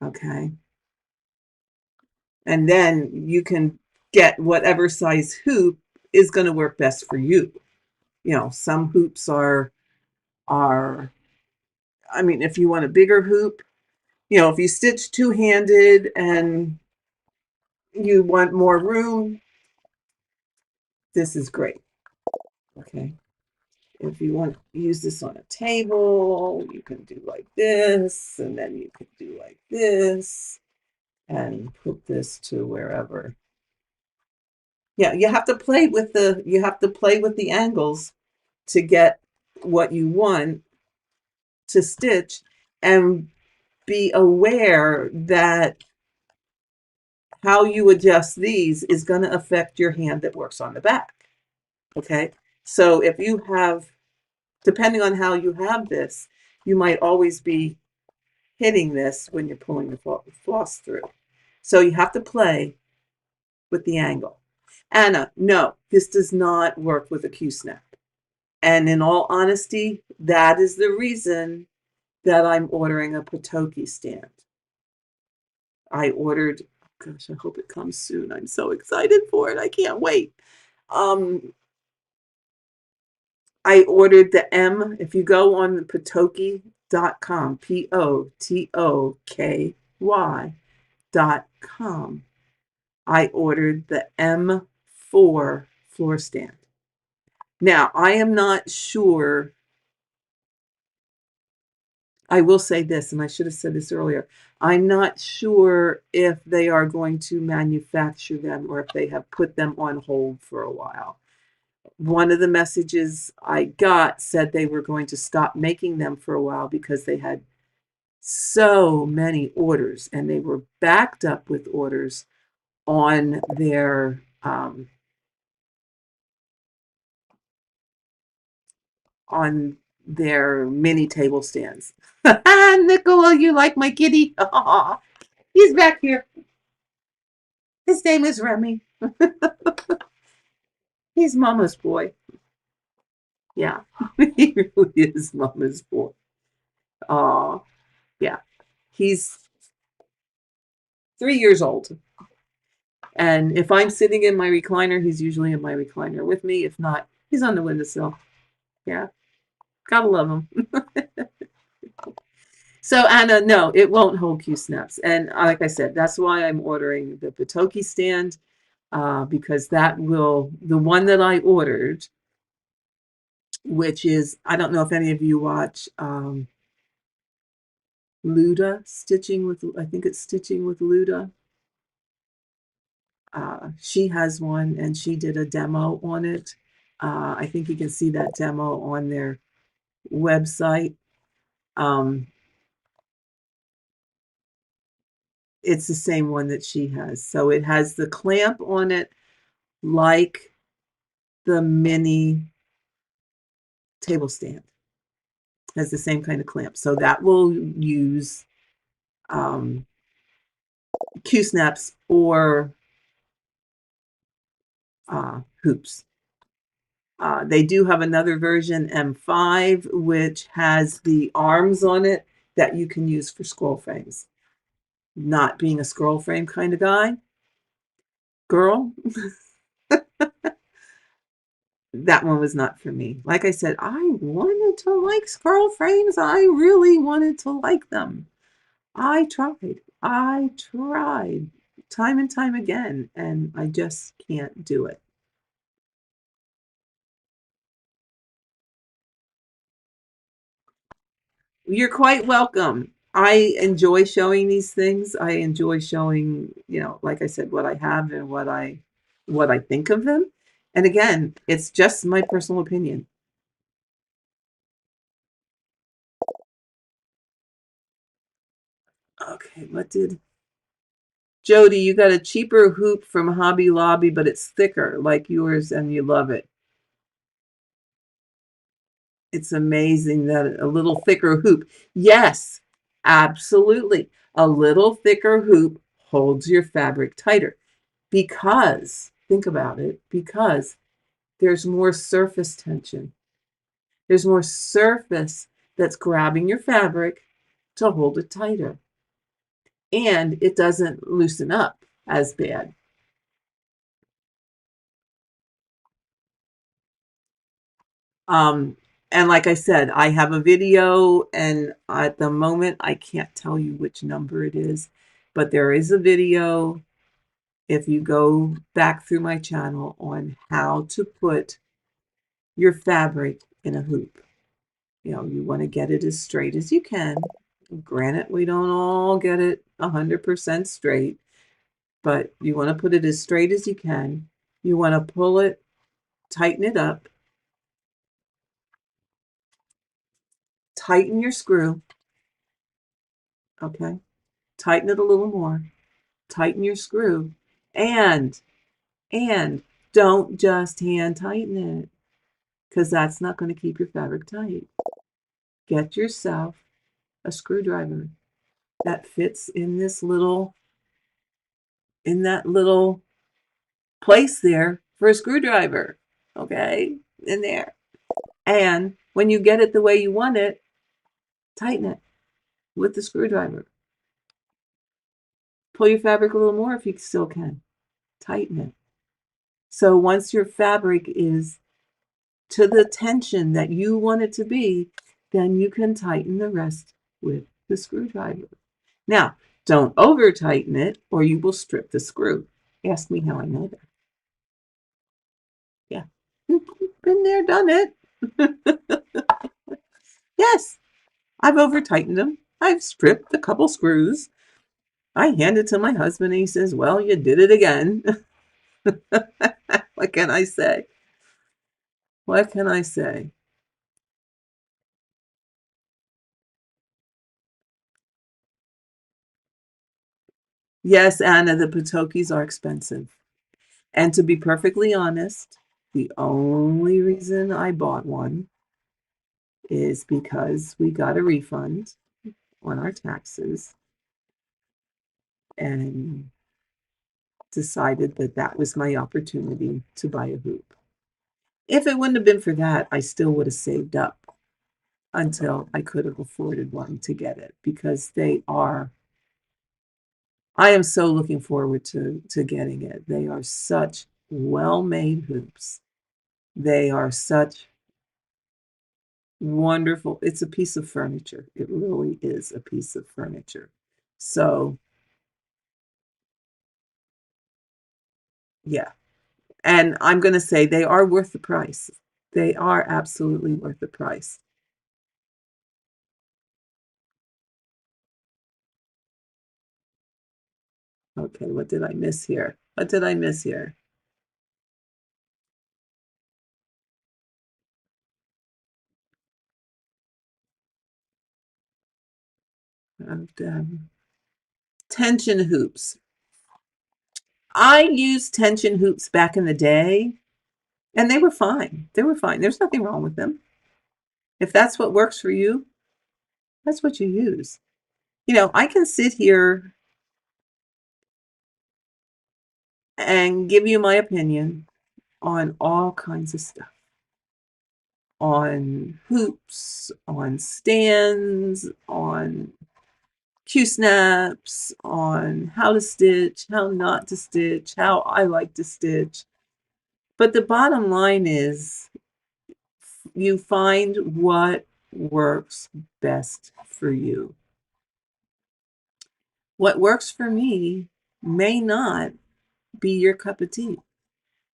Okay. And then you can get whatever size hoop is going to work best for you. You know, some hoops are, I mean, if you want a bigger hoop, you know, if you stitch two-handed and you want more room, this is great. Okay. If you want to use this on a table, you can do like this, and then you can do like this, and put this to wherever. Yeah, you have to play with the angles to get what you want to stitch, and be aware that how you adjust these is going to affect your hand that works on the back. Okay, so if you have, depending on how you have this, you might always be hitting this when you're pulling the floss through. So you have to play with the angle. Anna, no, this does not work with a Q-snap. And in all honesty, that is the reason that I'm ordering a Patoki stand. I ordered, gosh, I hope it comes soon. I'm so excited for it. I can't wait. I ordered the M. If you go on the Patoki.com, Patoky.com, I ordered the M4 floor stand. Now, I am not sure. I will say this, and I should have said this earlier. I'm not sure if they are going to manufacture them or if they have put them on hold for a while. One of the messages I got said they were going to stop making them for a while because they had so many orders, and they were backed up with orders on their mini table stands. Nicola, you like my kitty? He's back here. His name is Remy. He's Mama's boy. Yeah, he really is Mama's boy. Yeah. He's 3 years old. And if I'm sitting in my recliner, he's usually in my recliner with me. If not, he's on the windowsill. Yeah. Gotta love him. So Anna, no, it won't hold Q snaps. And like I said, that's why I'm ordering the Patoki stand, because that will, the one that I ordered, which is, I don't know if any of you watch Luda Stitching with, I think it's Stitching with Luda. She has one, and she did a demo on it. I think you can see that demo on their website. It's the same one that she has. So it has the clamp on it like the mini table stand. It has the same kind of clamp. So that will use Q-snaps or hoops. They do have another version, M5, which has the arms on it that you can use for scroll frames. Not being a scroll frame kind of girl, that one was not for me. Like I said, I wanted to like scroll frames. I really wanted to like them. I tried. I tried time and time again, and I just can't do it. You're quite welcome. I enjoy showing these things. I enjoy showing, like I said, what I have and what I think of them. And again, it's just my personal opinion. Okay, what did Jody, you got a cheaper hoop from Hobby Lobby, but it's thicker like yours and you love it. It's amazing that a little thicker hoop. Yes, absolutely. A little thicker hoop holds your fabric tighter because, think about it, because there's more surface tension. There's more surface that's grabbing your fabric to hold it tighter. And it doesn't loosen up as bad. Um, and like I said, I have a video, and at the moment, I can't tell you which number it is, but there is a video if you go back through my channel on how to put your fabric in a hoop. You want to get it as straight as you can. Granted, we don't all get it 100% straight, but you want to put it as straight as you can. You want to pull it, tighten it up, tighten your screw, okay? Tighten it a little more, tighten your screw, and don't just hand tighten it, because that's not going to keep your fabric tight. Get yourself a screwdriver that fits in that little place there for a screwdriver, okay? In there. And when you get it the way you want it, tighten it with the screwdriver. Pull your fabric a little more if you still can. Tighten it. So once your fabric is to the tension that you want it to be, then you can tighten the rest with the screwdriver. Now, don't over tighten it or you will strip the screw. Ask me how I know that. Yeah. Been there, done it. Yes, I've over tightened them. I've stripped a couple screws. I hand it to my husband and he says, well, you did it again. What can I say? What can I say? Yes, Anna, the Patokis are expensive. And to be perfectly honest, the only reason I bought one is because we got a refund on our taxes and decided that that was my opportunity to buy a hoop. If it wouldn't have been for that, I still would have saved up until I could have afforded one to get it because I am so looking forward to getting it. They are such well-made hoops. They are such wonderful. It's a piece of furniture. It really is a piece of furniture. So, yeah. And I'm going to say they are worth the price. They are absolutely worth the price. Okay, what did I miss here? What did I miss here? Tension hoops. I used tension hoops back in the day, and they were fine. They were fine. There's nothing wrong with them. If that's what works for you, that's what you use. I can sit here and give you my opinion on all kinds of stuff. on hoops, on stands, on Q-snaps, on how to stitch, how not to stitch, how I like to stitch. But the bottom line is you find what works best for you. What works for me may not be your cup of tea.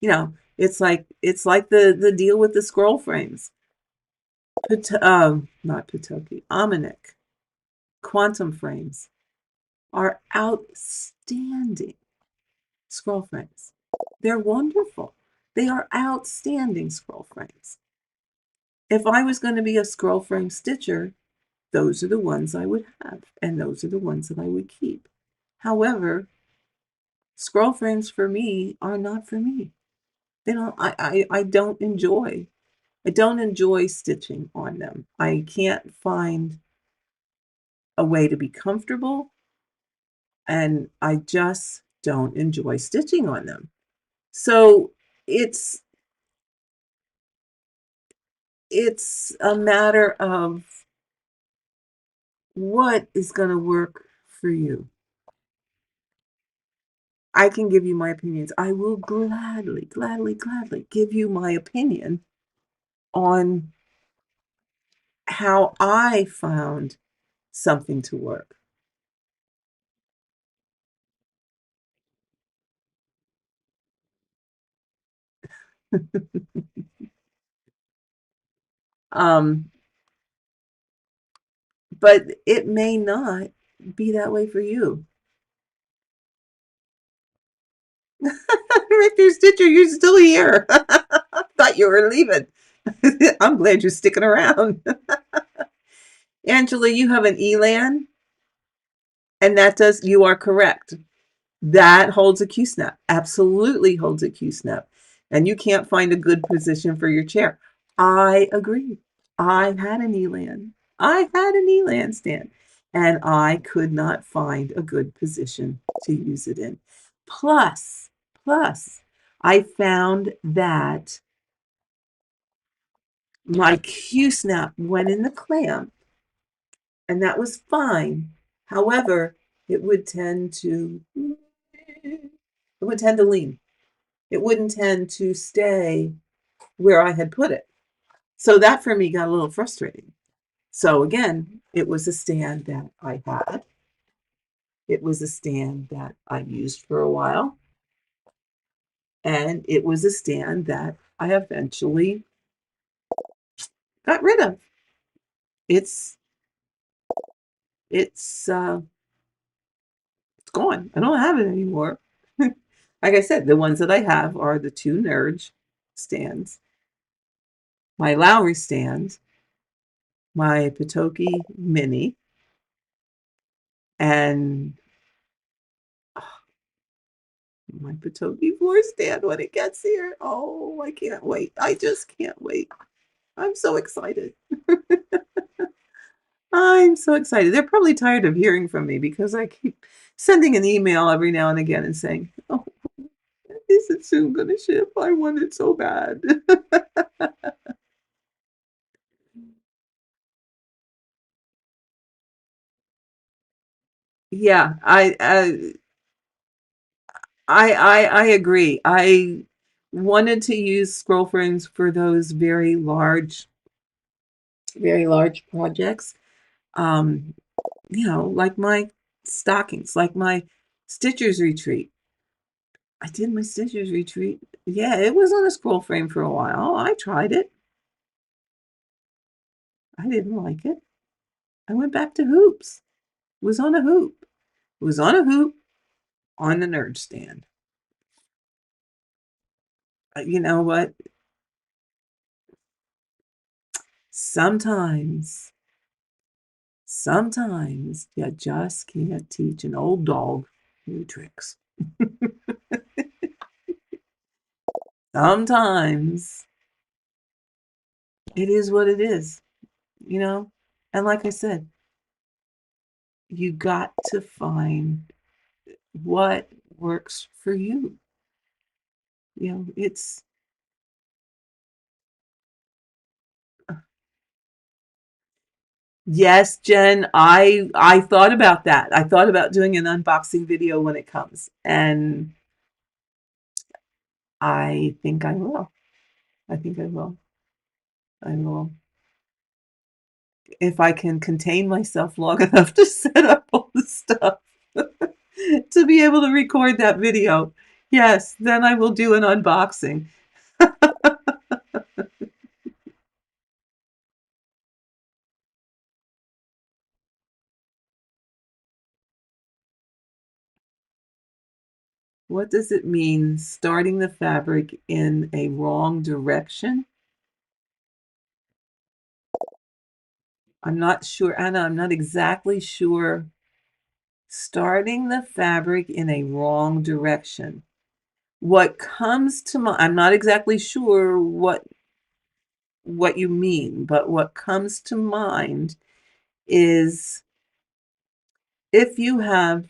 You know, it's like the deal with the scroll frames. Not Patoki, Almanac, quantum frames are outstanding scroll frames. They're wonderful. They are outstanding scroll frames. If I was going to be a scroll frame stitcher, those are the ones I would have, and those are the ones that I would keep. However, scroll frames for me are not for me. They don't. I don't enjoy. I don't enjoy stitching on them. I can't find a way to be comfortable, and I just don't enjoy stitching on them. So it's a matter of what is going to work for you. I can give you my opinions. I will gladly give you my opinion on how I found something to work. But it may not be that way for you. Right there, Stitcher, you're still here. I thought you were leaving. I'm glad you're sticking around. Angela, you have an elan, and you are correct. That holds a Q-snap. Absolutely holds a Q-snap. And you can't find a good position for your chair. I agree. I had an elan. I had an elan stand, and I could not find a good position to use it in. Plus, I found that my Q-snap went in the clamp, and that was fine. However, it would tend to lean. It wouldn't tend to stay where I had put it. So that for me got a little frustrating. So again, it was a stand that I had. It was a stand that I used for a while. And it was a stand that I eventually got rid of. It's gone. I don't have it anymore. Like I said, the ones that I have are the two Nerge stands, my Lowry stand, my Patoki Mini, and my Patoki floor stand when it gets here. Oh, I can't wait. I just can't wait. I'm so excited. I'm so excited. They're probably tired of hearing from me because I keep sending an email every now and again and saying, oh, is it soon going to ship? I want it so bad. Yeah, I agree. I wanted to use scroll frames for those very large projects. You know, like my stockings, like my Stitcher's Retreat. I did my Stitcher's Retreat. Yeah, it was on a scroll frame for a while. I tried it. I didn't like it. I went back to hoops. It was on a hoop. It was on a hoop on the Nerd stand. You know what? Sometimes you just can't teach an old dog new tricks. Sometimes it is what it is, you know? And like I said, you got to find what works for you. You know, Yes, Jen, I thought about that. I thought about doing an unboxing video when it comes, and I think I will. I think I will. I will. If I can contain myself long enough to set up all the stuff to be able to record that video. Yes, then I will do an unboxing. What does it mean, starting the fabric in a wrong direction? I'm not sure, Anna, I'm not exactly sure. Starting the fabric in a wrong direction. What comes to mind, I'm not exactly sure what you mean, but what comes to mind is if you have,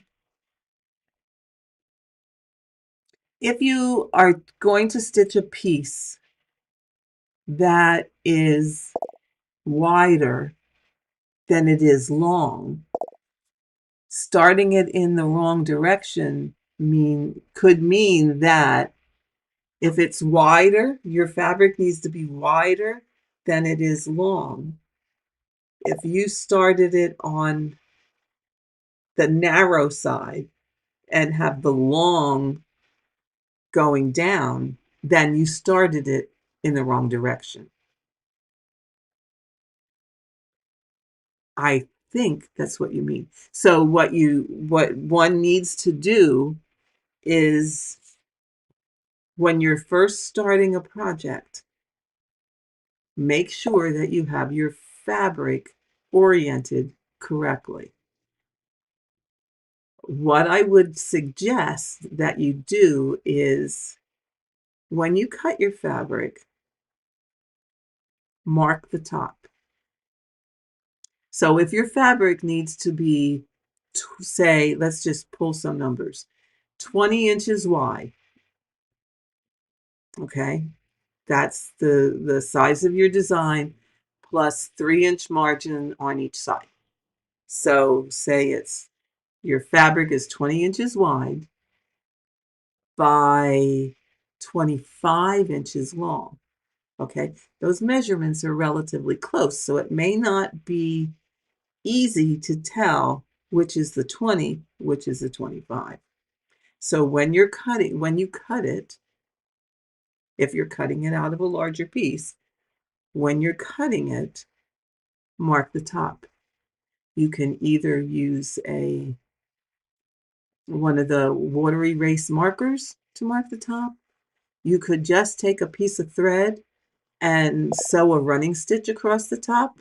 if you are going to stitch a piece that is wider than it is long, starting it in the wrong direction could mean that if it's wider, your fabric needs to be wider than it is long. If you started it on the narrow side and have the long going down, then you started it in the wrong direction. I think that's what you mean. So what one needs to do is when you're first starting a project, make sure that you have your fabric oriented correctly. What I would suggest that you do is when you cut your fabric, mark the top. So if your fabric needs to be, say, let's just pull some numbers, 20 inches wide, okay? That's the size of your design plus 3-inch margin on each side. So say it's your fabric is 20 inches wide by 25 inches long. Okay, those measurements are relatively close, so it may not be easy to tell which is the 20, which is the 25. So when you cut it, if you're cutting it out of a larger piece, when you're cutting it, mark the top. You can either use one of the water erase markers to mark the top. You could just take a piece of thread and sew a running stitch across the top.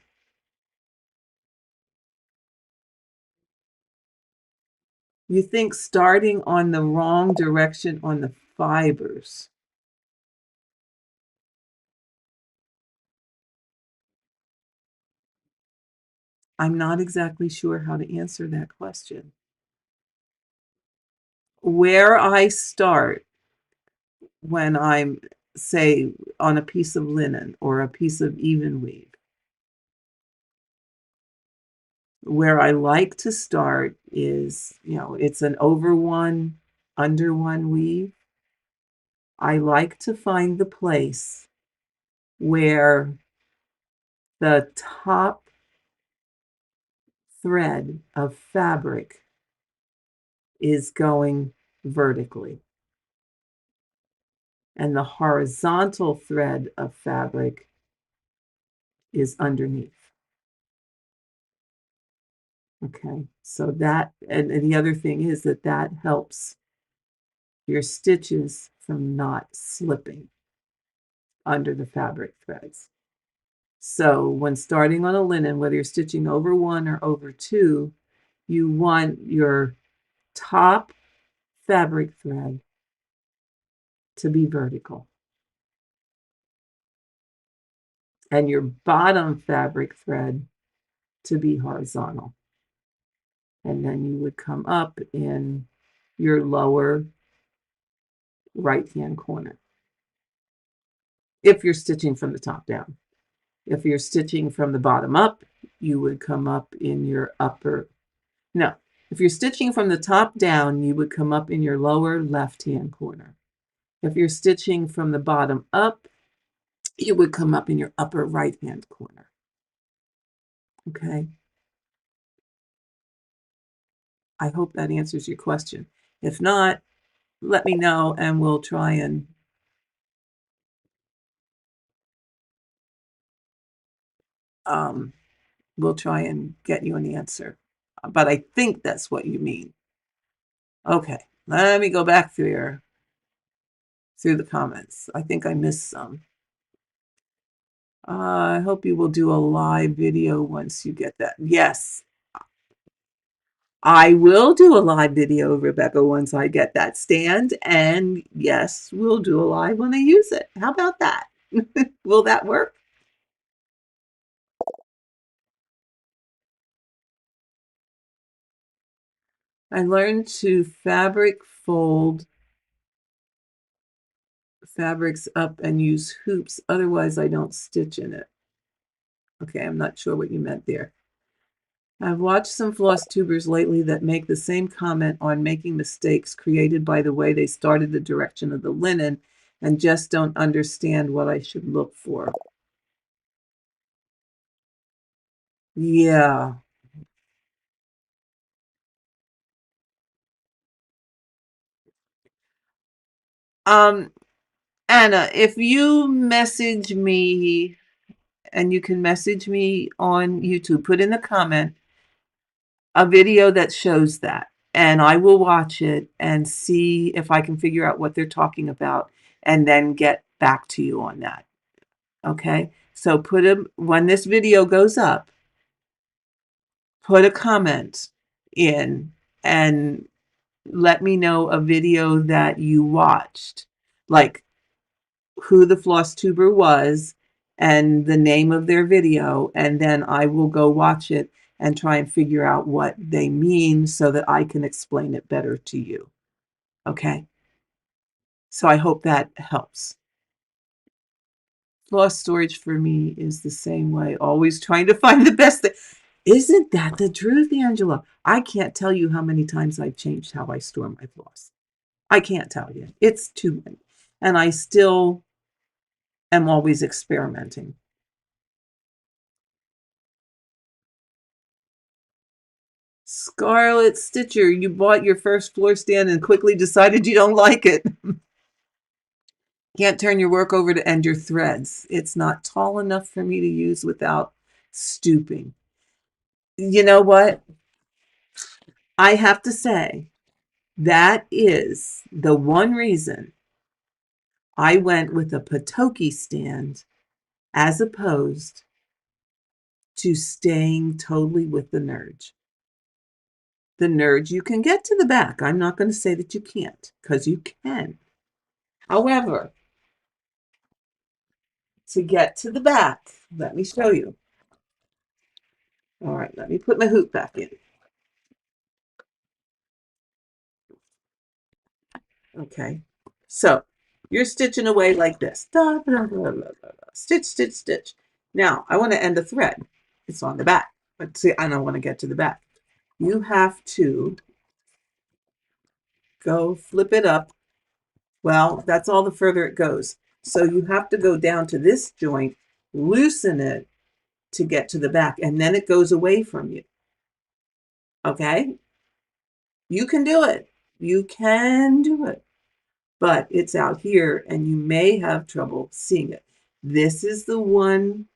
You think starting on the wrong direction on the fibers. I'm not exactly sure how to answer that question. Where I start when I'm, say, on a piece of linen or a piece of even weave, where I like to start is, it's an over one, under one weave. I like to find the place where the top thread of fabric is going vertically and the horizontal thread of fabric is underneath. Okay, so that, and the other thing is that helps your stitches from not slipping under the fabric threads. So when starting on a linen, whether you're stitching over one or over two, you want your top fabric thread to be vertical and your bottom fabric thread to be horizontal. And then you would come up in your lower right-hand corner if you're stitching from the top down. If you're stitching from the bottom up, you would come up in your upper, no, if you're stitching from the top down, you would come up in your lower left-hand corner. If you're stitching from the bottom up, you would come up in your upper right-hand corner. Okay? I hope that answers your question. If not, let me know and we'll try and get you an answer. But I think that's what you mean. Okay, let me go back through the comments. I think I missed some. I hope you will do a live video once you get that. Yes, I will do a live video, Rebecca, once I get that stand. And yes, we'll do a live when I use it. How about that? Will that work? I learned to fold fabrics up and use hoops. Otherwise, I don't stitch in it. Okay, I'm not sure what you meant there. I've watched some floss tubers lately that make the same comment on making mistakes created by the way they started the direction of the linen and just don't understand what I should look for. Yeah. Anna, if you message me, and you can message me on YouTube, put in the comment a video that shows that, and I will watch it and see if I can figure out what they're talking about and then get back to you on that. Okay? So when this video goes up, put a comment in and let me know a video that you watched, like who the floss tuber was and the name of their video, and then I will go watch it and try and figure out what they mean so that I can explain it better to you. Okay? So I hope that helps. Floss storage for me is the same way, always trying to find the best thing. Isn't that the truth, Angela? I can't tell you how many times I've changed how I store my floss. I can't tell you. It's too many. And I still am always experimenting. Scarlet Stitcher, you bought your first floor stand and quickly decided you don't like it. Can't turn your work over to end your threads. It's not tall enough for me to use without stooping. You know what? I have to say, that is the one reason I went with a Patoki stand as opposed to staying totally with the Nerge. The Nerge, you can get to the back. I'm not going to say that you can't, because you can. However, to get to the back, let me show you. All right, let me put my hoop back in. Okay, so you're stitching away like this. Da, da, da, da, da, da. Stitch, stitch, stitch. Now, I want to end a thread. It's on the back. But see, I don't want to get to the back. You have to go flip it up. Well, that's all the further it goes. So you have to go down to this joint, loosen it to get to the back, and then it goes away from you. Okay? You can do it. You can do it. But it's out here and you may have trouble seeing it. This is the one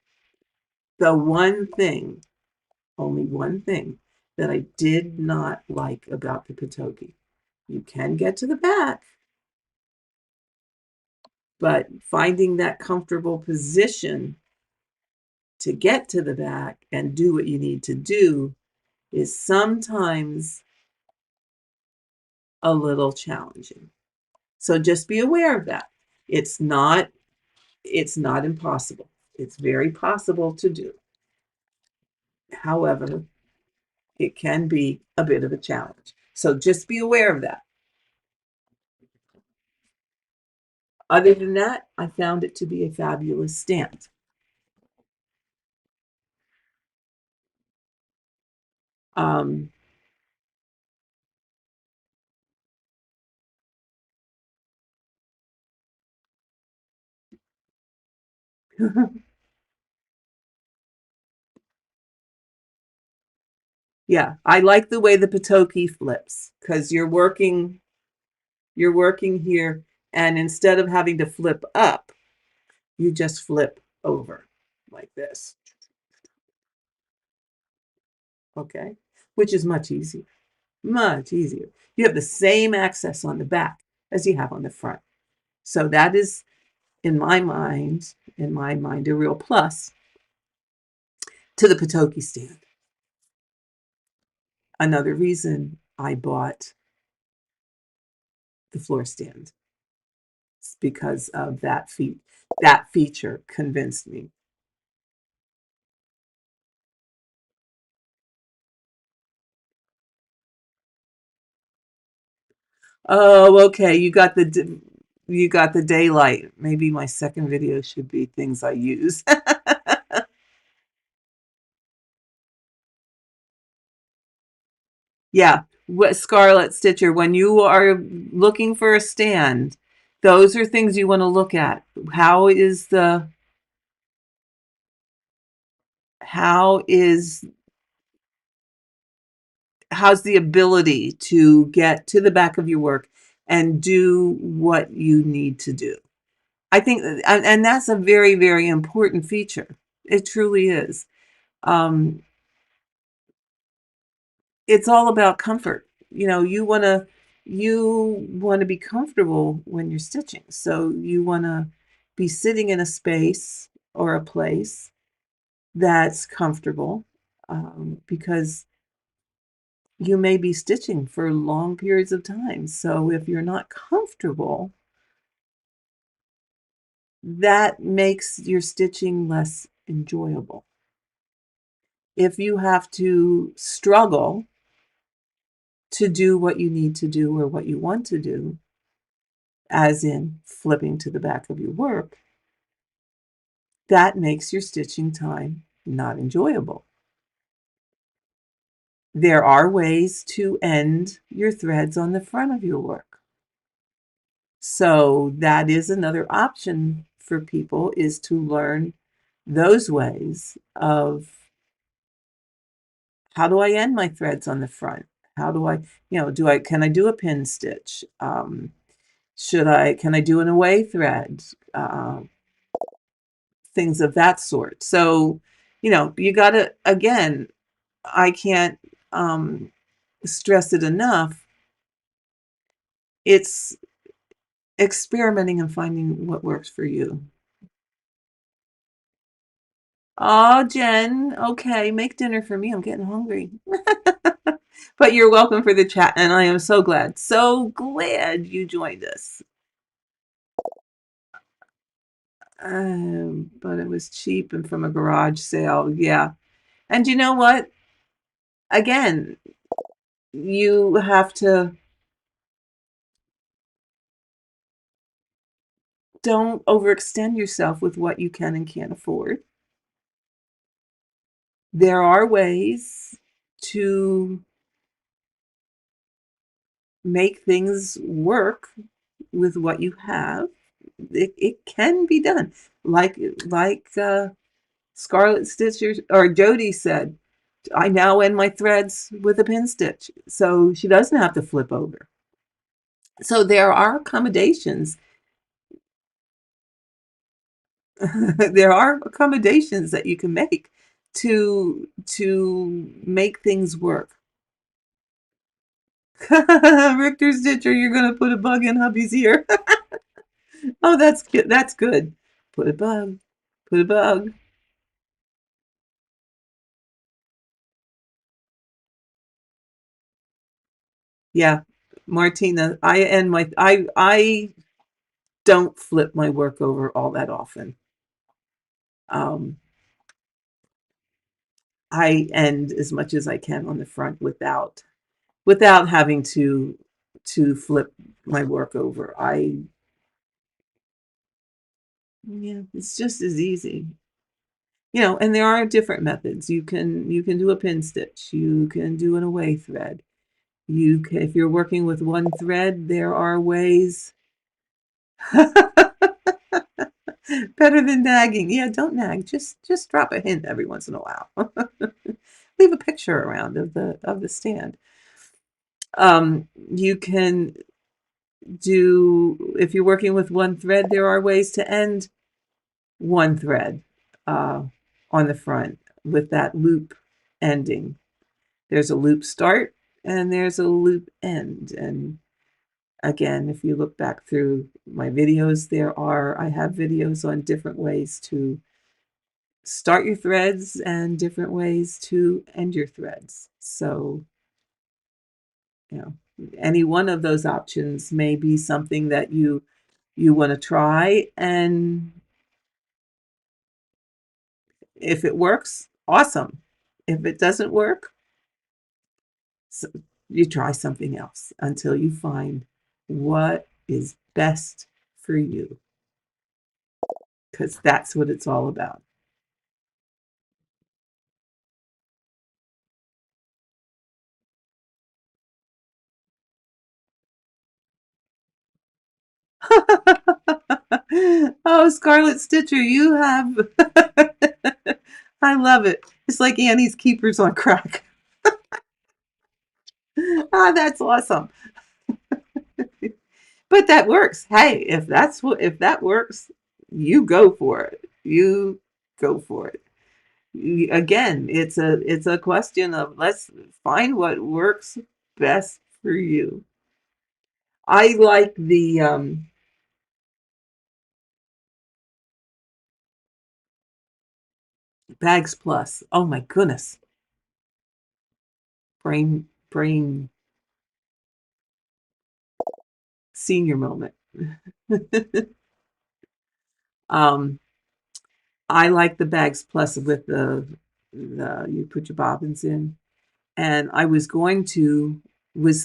thing, only one thing that I did not like about the Patoki. You can get to the back, but finding that comfortable position to get to the back and do what you need to do is sometimes a little challenging. So just be aware of that. It's not impossible. It's very possible to do. However, it can be a bit of a challenge. So just be aware of that. Other than that, I found it to be a fabulous stand. Um, yeah, I like the way the Patoki flips because you're working here, and instead of having to flip up, you just flip over like this, okay? Which is much easier, much easier. You have the same access on the back as you have on the front. So that is, in my mind, a real plus to the Patoki stand. Another reason I bought the floor stand is because of that feature convinced me. Oh, okay. You got the daylight. Maybe my second video should be things I use. Yeah, what Scarlet Stitcher, when you are looking for a stand, those are things you want to look at. How is how's the ability to get to the back of your work and do what you need to do? I think, and that's a very, very important feature. It truly is. Um, it's all about comfort. You want to be comfortable when you're stitching. So you want to be sitting in a space or a place that's comfortable, because you may be stitching for long periods of time. So if you're not comfortable, that makes your stitching less enjoyable. If you have to struggle to do what you need to do or what you want to do, as in flipping to the back of your work, that makes your stitching time not enjoyable. There are ways to end your threads on the front of your work. So that is another option for people, is to learn those ways of, how do I end my threads on the front? How do I, can I do a pin stitch? Can I do an away thread? Things of that sort. So, you got to, again, I can't stress it enough. It's experimenting and finding what works for you. Oh, Jen, okay, make dinner for me. I'm getting hungry. But you're welcome for the chat, and I am so glad you joined us. But it was cheap and from a garage sale. Yeah. And you know what? Again, you have to, don't overextend yourself with what you can and can't afford. There are ways to make things work with what you have. It can be done. Like Scarlet Stitcher or Jody said, I now end my threads with a pin stitch, so she doesn't have to flip over. So there are accommodations. There are accommodations that you can make to make things work. Richter Stitcher, you're gonna put a bug in hubby's ear. Oh, that's good. That's good. Put a bug. Put a bug. Yeah, Martina. I don't flip my work over all that often. Um, I end as much as I can on the front without having to flip my work over. Yeah, it's just as easy. You know, and there are different methods. You can do a pin stitch. You can do an away thread. You can, if you're working with one thread, there are ways better than nagging. Yeah, don't nag. Just drop a hint every once in a while. Leave a picture around of the stand. You can do, if you're working with one thread, there are ways to end one thread on the front with that loop ending. There's a loop start and there's a loop end. And again, if you look back through my videos, I have videos on different ways to start your threads and different ways to end your threads. So, you know, any one of those options may be something that you want to try, and if it works, awesome. If it doesn't work, so you try something else until you find what is best for you, because that's what it's all about. Oh, Scarlet Stitcher, you have. I love it. It's like Annie's Keepers on crack. Ah, that's awesome. But that works. Hey, if that works, you go for it. You go for it. Again, it's a question of let's find what works best for you. I like the Bags Plus. Oh my goodness. Brain senior moment. um I like the Bags Plus with the you put your bobbins in. And I was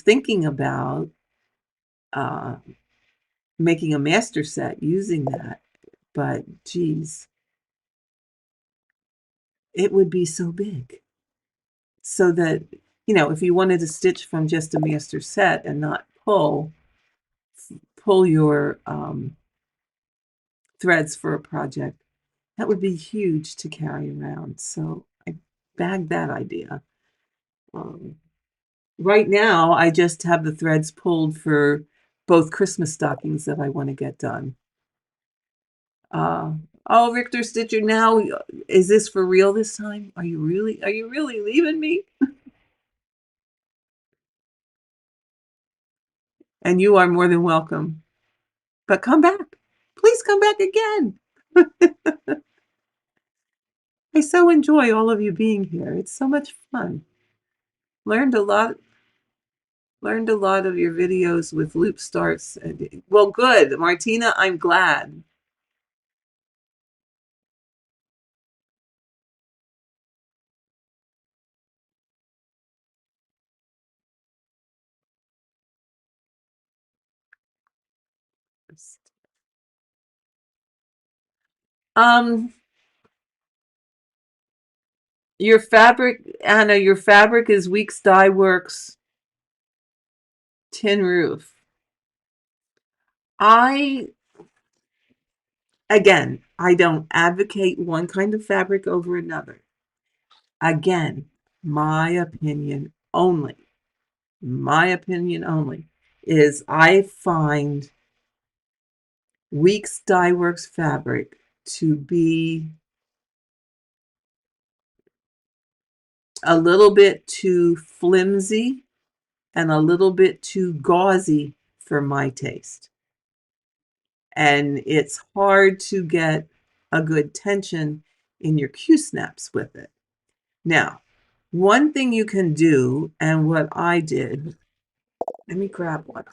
thinking about uh, making a master set using that, but geez, it would be so big. So that, you know, if you wanted to stitch from just a master set and not pull your threads for a project, that would be huge to carry around. So I bagged that idea. Um, right now, I just have the threads pulled for both Christmas stockings that I want to get done. Oh, Richter Stitcher, now is this for real this time? Are you really leaving me? And you are more than welcome. But come back. Please come back again. I so enjoy all of you being here. It's so much fun. Learned a lot learned a lot of your videos with loop starts. Well, good. Martina, I'm glad. Um, your fabric, Anna, your fabric is Weeks Dye Works Tin Roof. I Again, I don't advocate one kind of fabric over another. Again, my opinion only. My opinion only is I find Weeks Dye Works fabric to be a little bit too flimsy and a little bit too gauzy for my taste. And it's hard to get a good tension in your Q-snaps with it. Now, one thing you can do, and what I did, let me grab one.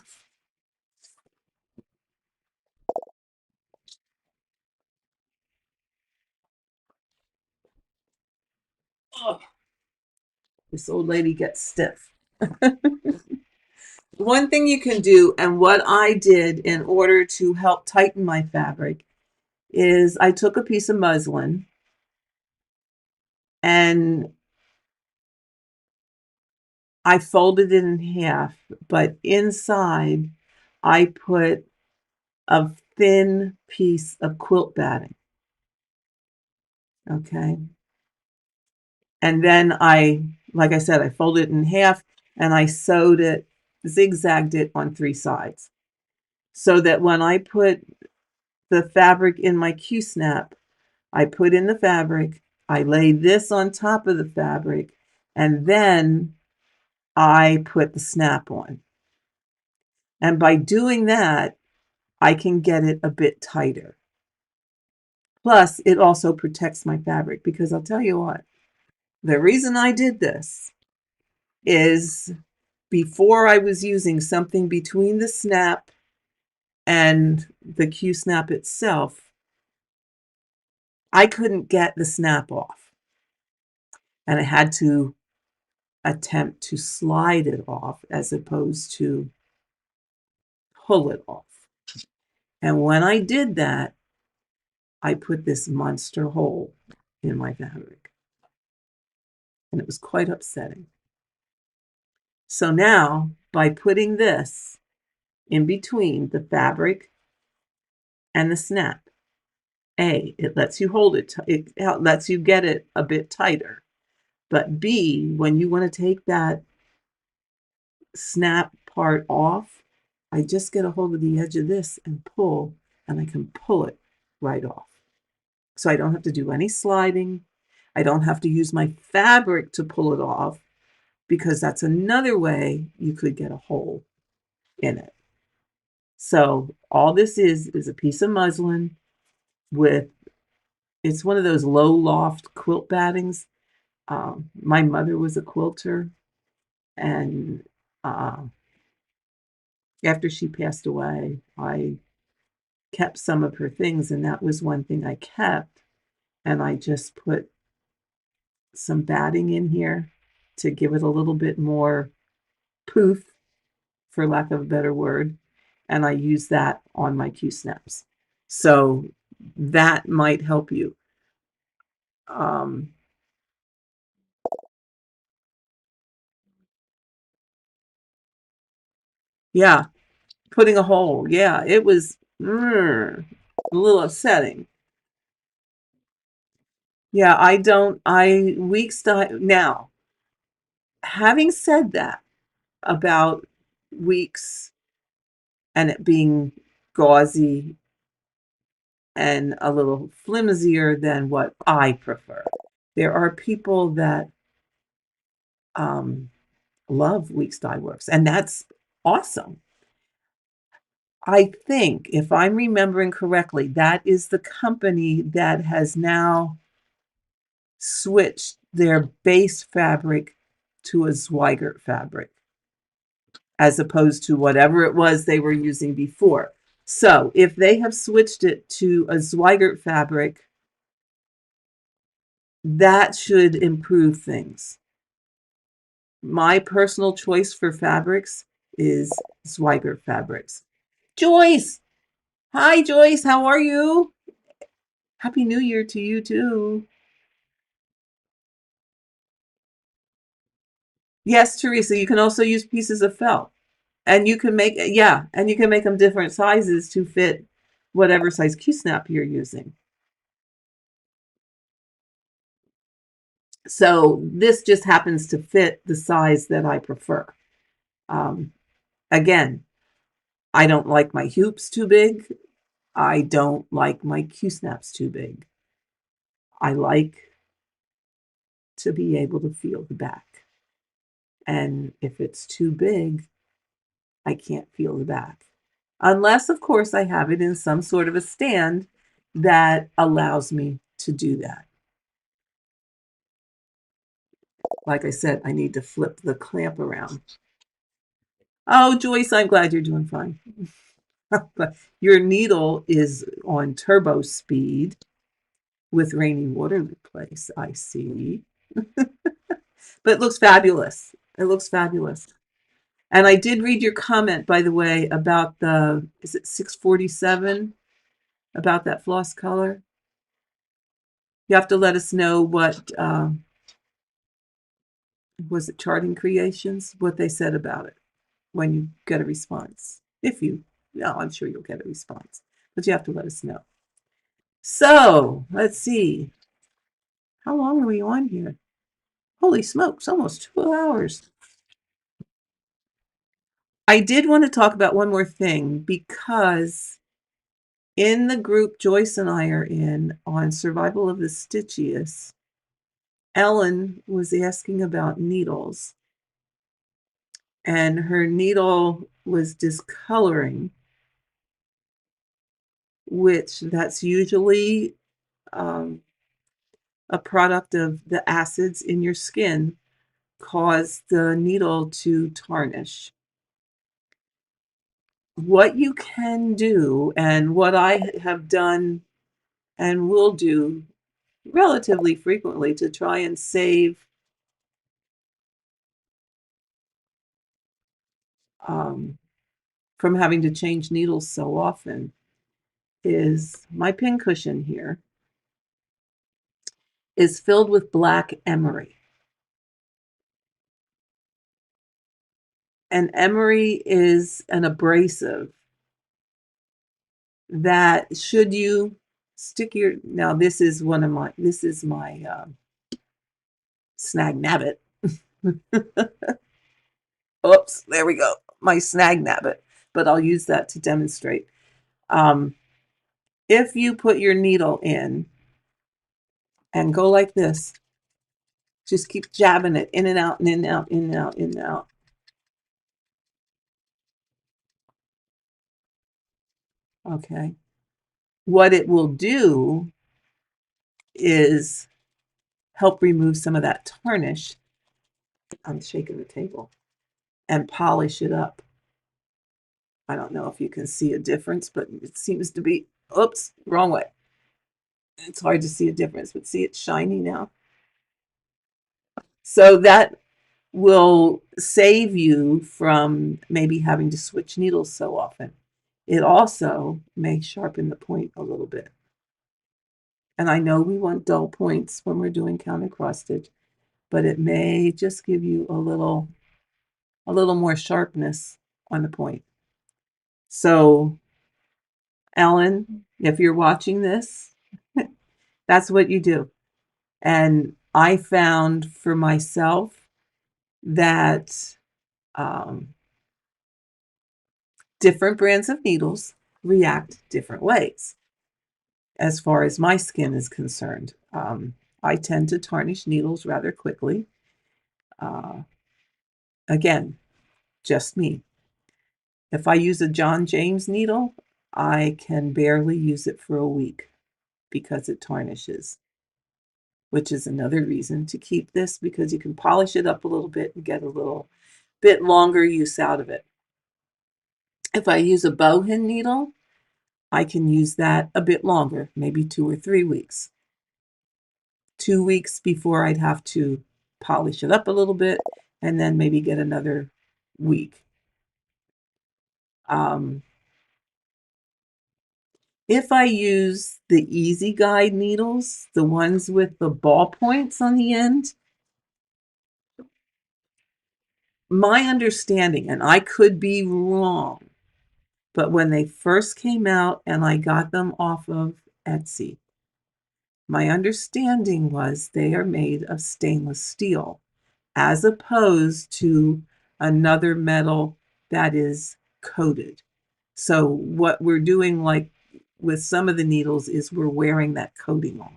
Oh, this old lady gets stiff. One thing you can do, and what I did in order to help tighten my fabric, is I took a piece of muslin and I folded it in half, but inside I put a thin piece of quilt batting. Okay. And then like I said, I folded it in half and I sewed it, zigzagged it on 3 sides. So that when I put the fabric in my Q-snap, I put in the fabric, I lay this on top of the fabric, and then I put the snap on. And by doing that, I can get it a bit tighter. Plus, it also protects my fabric because I'll tell you what, the reason I did this is before I was using something between the snap and the Q-snap itself, I couldn't get the snap off. And I had to attempt to slide it off as opposed to pull it off. And when I did that, I put this monster hole in my fabric. And it was quite upsetting. So now, by putting this in between the fabric and the snap, A, it lets you hold it, it lets you get it a bit tighter. But B, when you want to take that snap part off, I just get a hold of the edge of this and pull, and I can pull it right off. So I don't have to do any sliding. I don't have to use my fabric to pull it off, because that's another way you could get a hole in it. So all this is a piece of muslin with, it's one of those low loft quilt battings. My mother was a quilter, and after she passed away, I kept some of her things, and that was one thing I kept. And I just put some batting in here to give it a little bit more poof, for lack of a better word. And I use that on my Q-snaps. So that might help you. Yeah, putting a hole. Yeah, it was a little upsetting. Yeah, weak style. Now, having said that about weeks and it being gauzy and a little flimsier than what I prefer, there are people that love Weeks Dye Works, and that's awesome. I think, if I'm remembering correctly, that is the company that has now switched their base fabric to a Zweigart fabric, as opposed to whatever it was they were using before. So if they have switched it to a Zweigart fabric, that should improve things. My personal choice for fabrics is Zweigart fabrics. Joyce! Hi, Joyce. How are you? Happy New Year to you, too. Yes, Teresa, you can also use pieces of felt. And you can make, yeah, and you can make them different sizes to fit whatever size Q-snap you're using. So this just happens to fit the size that I prefer. Again, I don't like my hoops too big. I don't like my Q-snaps too big. I like to be able to feel the back. And if it's too big, I can't feel the back. Unless, of course, I have it in some sort of a stand that allows me to do that. Like I said, I need to flip the clamp around. Oh, Joyce, I'm glad you're doing fine. Your needle is on turbo speed with Rainy Waterloo Place, I see. But it looks fabulous. It looks fabulous. And I did read your comment, by the way, about the, is it 647? About that floss color? You have to let us know what was it Charting Creations, what they said about it when you get a response. If you, no, I'm sure you'll get a response, but you have to let us know. So let's see. How long are we on here? Holy smokes, almost 2 hours. I did want to talk about one more thing, because in the group Joyce and I are in on Survival of the Stitchiest, Ellen was asking about needles, and her needle was discoloring, which that's usually a product of the acids in your skin cause the needle to tarnish. What you can do, and what I have done and will do relatively frequently to try and save from having to change needles so often, is my pincushion here is filled with black emery. And emery is an abrasive that, should you stick your, now this is one of my, this is my snag nabbit. Oops, there we go. My snag nabbit, but I'll use that to demonstrate. If you put your needle in and go like this, just keep jabbing it in and out and in and out, in and out, in and out. Okay. What it will do is help remove some of that tarnish. I'm shaking the table. And polish it up. I don't know if you can see a difference, but it seems to be, oops, wrong way. It's hard to see a difference, but see, it's shiny now. So that will save you from maybe having to switch needles so often. It also may sharpen the point a little bit. And I know we want dull points when we're doing counter cross stitch, but it may just give you a little more sharpness on the point. So, Ellen, if you're watching this, that's what you do. And I found for myself that different brands of needles react different ways as far as my skin is concerned. I tend to tarnish needles rather quickly. Again, just me. If I use a John James needle, I can barely use it for a week because it tarnishes, which is another reason to keep this, because you can polish it up a little bit and get a little bit longer use out of it. If I use a bowhin needle, I can use that a bit longer, maybe 2 or 3 weeks. 2 weeks before I'd have to polish it up a little bit, and then maybe get another week. If I use the Easy Guide needles, the ones with the ball points on the end, my understanding, and I could be wrong, but when they first came out and I got them off of Etsy, my understanding was they are made of stainless steel, as opposed to another metal that is coated. So what we're doing, like with some of the needles, is we're wearing that coating off.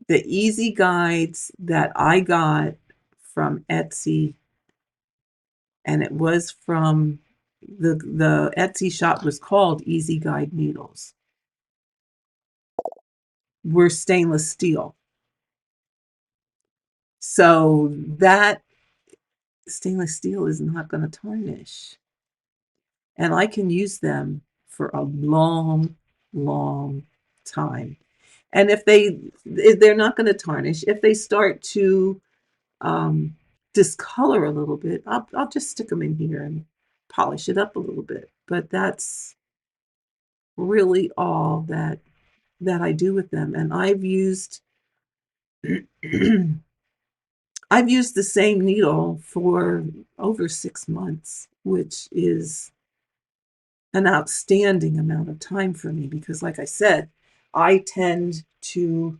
The Easy Guides that I got from Etsy, and it was from the Etsy shop was called Easy Guide Needles, were stainless steel. So that stainless steel is not going to tarnish. And I can use them for a long, long time. And if they're not going to tarnish, if they start to discolor a little bit, I'll just stick them in here and polish it up a little bit. But that's really all that I do with them. And I've used I've used the same needle for over 6 months, which is an outstanding amount of time for me because, like I said, I tend to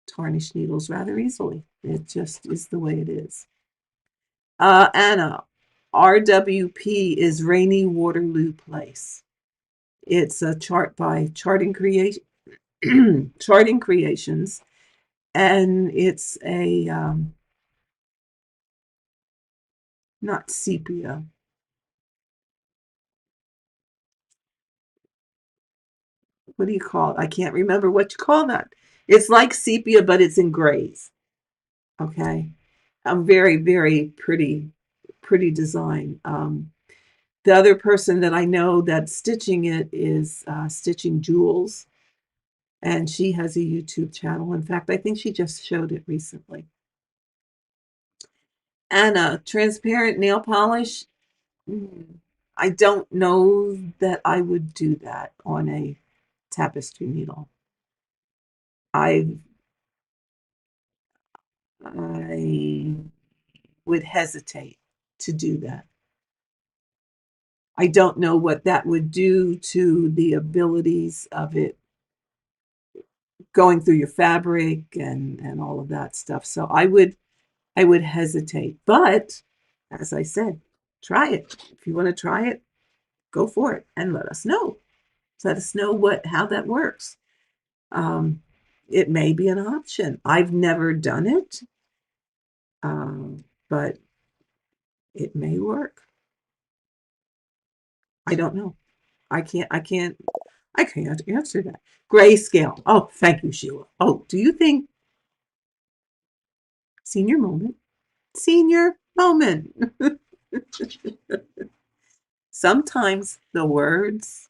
tarnish needles rather easily. It just is the way it is. Anna, RWP is Rainy Waterloo Place. It's a chart by Charting Creations, and it's a not sepia. What do you call it? I can't remember what you call that. It's like sepia, but it's in grays. Okay, a very, very pretty design. The other person that I know that's stitching it is Stitching Jewels, and she has a YouTube channel. In fact, I think she just showed it recently. Anna, transparent nail polish. I don't know that I would do that on a tapestry needle. I would hesitate to do that. I don't know what that would do to the abilities of it going through your fabric and all of that stuff. So I would hesitate. But as I said, try it. If you want to try it, go for it and let us know. Let us know how that works. It may be an option. I've never done it, but it may work. I don't know. I can't answer that. Grayscale. Oh, thank you, Sheila. Oh, do you think senior moment? Senior moment. Sometimes the words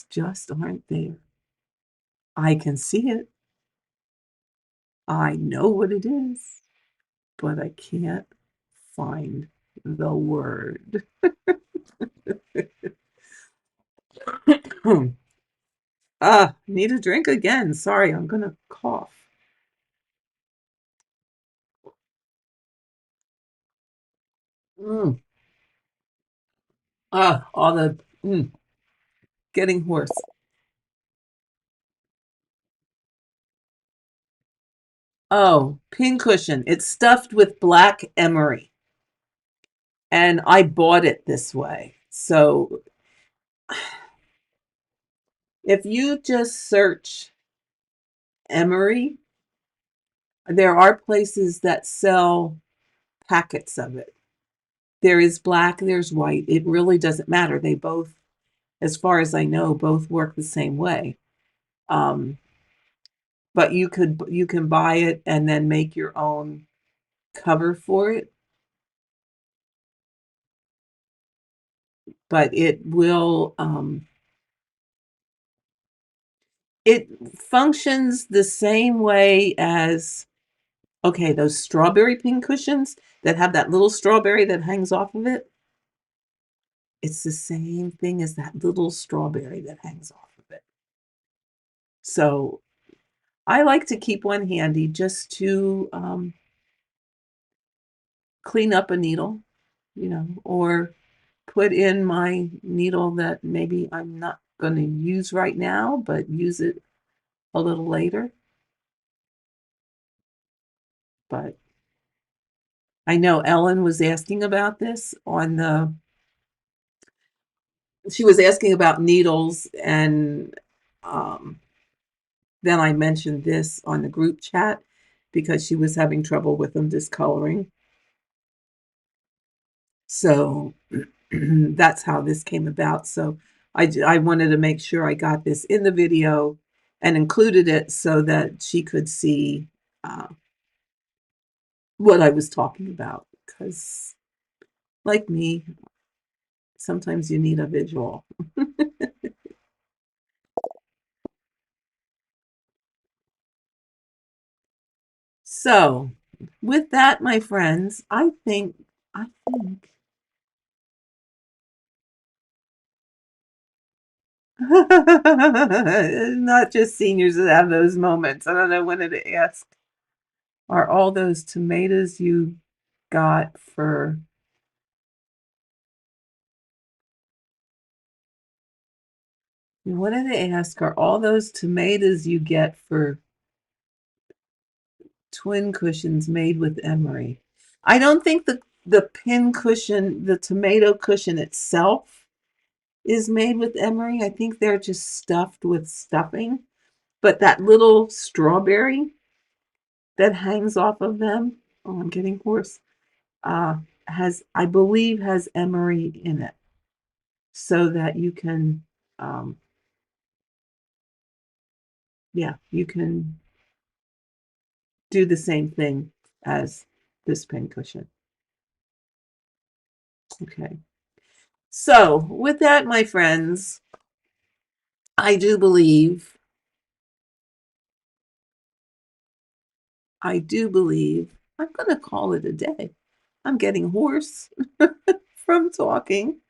just aren't there. I can see it. I know what it is, but I can't find the word. Need a drink again. Sorry, I'm gonna cough. Mm. All the getting hoarse. Oh, pincushion. It's stuffed with black emery. And I bought it this way. So if you just search emery, there are places that sell packets of it. There is black, there's white. It really doesn't matter. They both, as far as I know, both work the same way. But you can buy it and then make your own cover for it. But it functions the same way as, okay, those strawberry pincushions that have that little strawberry that hangs off of it. It's the same thing as that little strawberry that hangs off of it. So I like to keep one handy just to clean up a needle, or put in my needle that maybe I'm not going to use right now, but use it a little later. But I know Ellen was asking about this she was asking about needles, and then I mentioned this on the group chat because she was having trouble with them discoloring. So that's how this came about. So I wanted to make sure I got this in the video and included it so that she could see what I was talking about. Because, like me, sometimes you need a visual. So, with that, my friends, I think not just seniors that have those moments. I don't know when to ask. are all those tomatoes you got for what did they ask? Are all those tomatoes you get for twin cushions made with emery? I don't think the pin cushion, the tomato cushion itself is made with emery. I think they're just stuffed with stuffing. But that little strawberry that hangs off of them, oh, I'm getting hoarse, has, I believe, has emery in it so that you can, yeah, you can do the same thing as this pincushion. Okay. So with that, my friends, I do believe I'm going to call it a day. I'm getting hoarse from talking.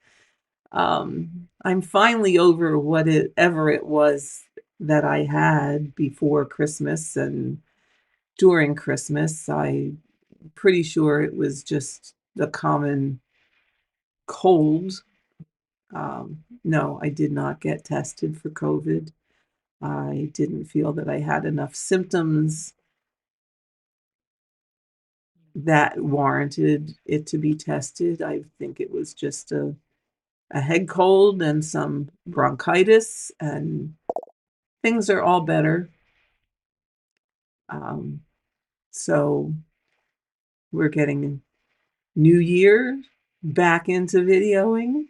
I'm finally over whatever it was that I had before Christmas and during Christmas. I'm pretty sure it was just the common cold. No, I did not get tested for COVID. I didn't feel that I had enough symptoms that warranted it to be tested. I think it was just a head cold and some bronchitis, and things are all better. Um, so we're getting New Year back into videoing,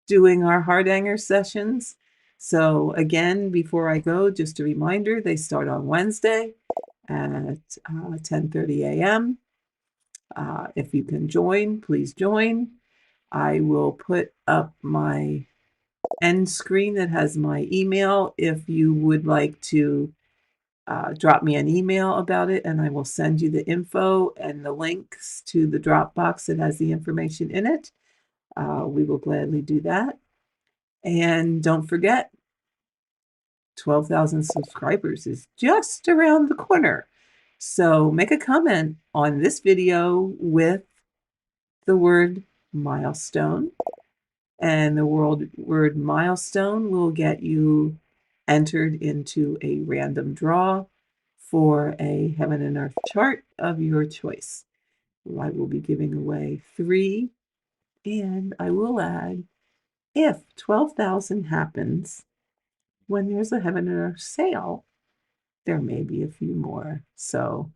doing our Hardanger sessions. So again, before I go, just a reminder, they start on Wednesday at 10:30 a.m. If you can join, please join. I will put up my end screen that has my email if you would like to drop me an email about it, and I will send you the info and the links to the Dropbox that has the information in it. We will gladly do that. And don't forget, 12,000 subscribers is just around the corner. So make a comment on this video with the word milestone, and the word milestone will get you entered into a random draw for a heaven and earth chart of your choice. I will be giving away 3, and I will add, if 12,000 happens when there's a heaven and earth sale, there may be a few more. So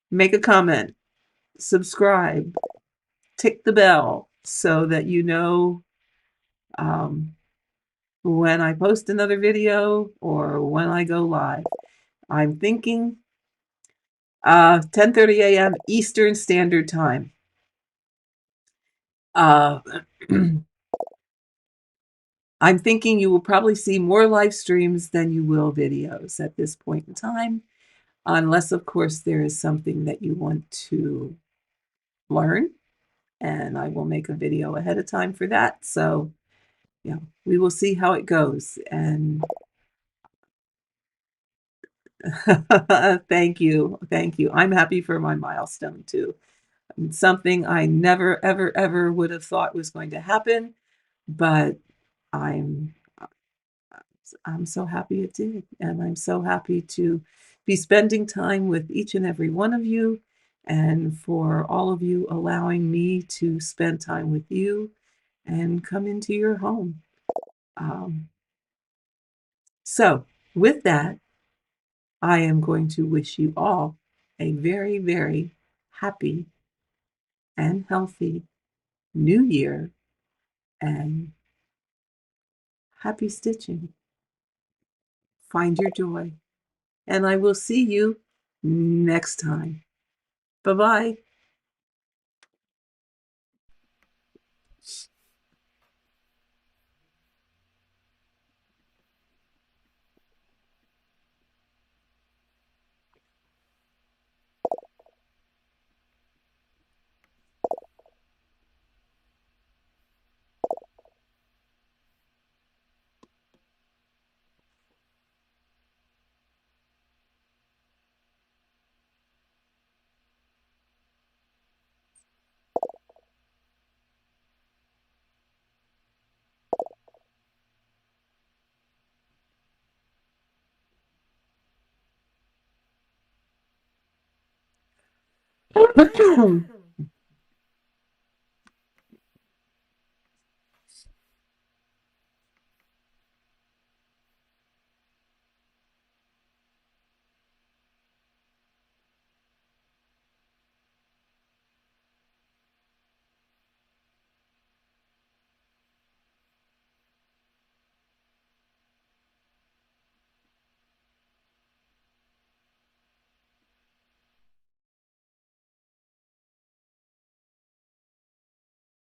make a comment, subscribe, tick the bell so that you know when I post another video or when I go live. I'm thinking 10:30 a.m. Eastern Standard Time. I'm thinking you will probably see more live streams than you will videos at this point in time, unless, of course, there is something that you want to learn, and I will make a video ahead of time for that. So, yeah, we will see how it goes. And thank you. Thank you. I'm happy for my milestone too. It's something I never, ever, ever would have thought was going to happen, but I'm I'm so happy it did, and I'm so happy to be spending time with each and every one of you, and for all of you allowing me to spend time with you and come into your home. Um, so, with that, I am going to wish you all a very, very happy and healthy New Year, and happy stitching. Find your joy, and I will see you next time. Bye-bye.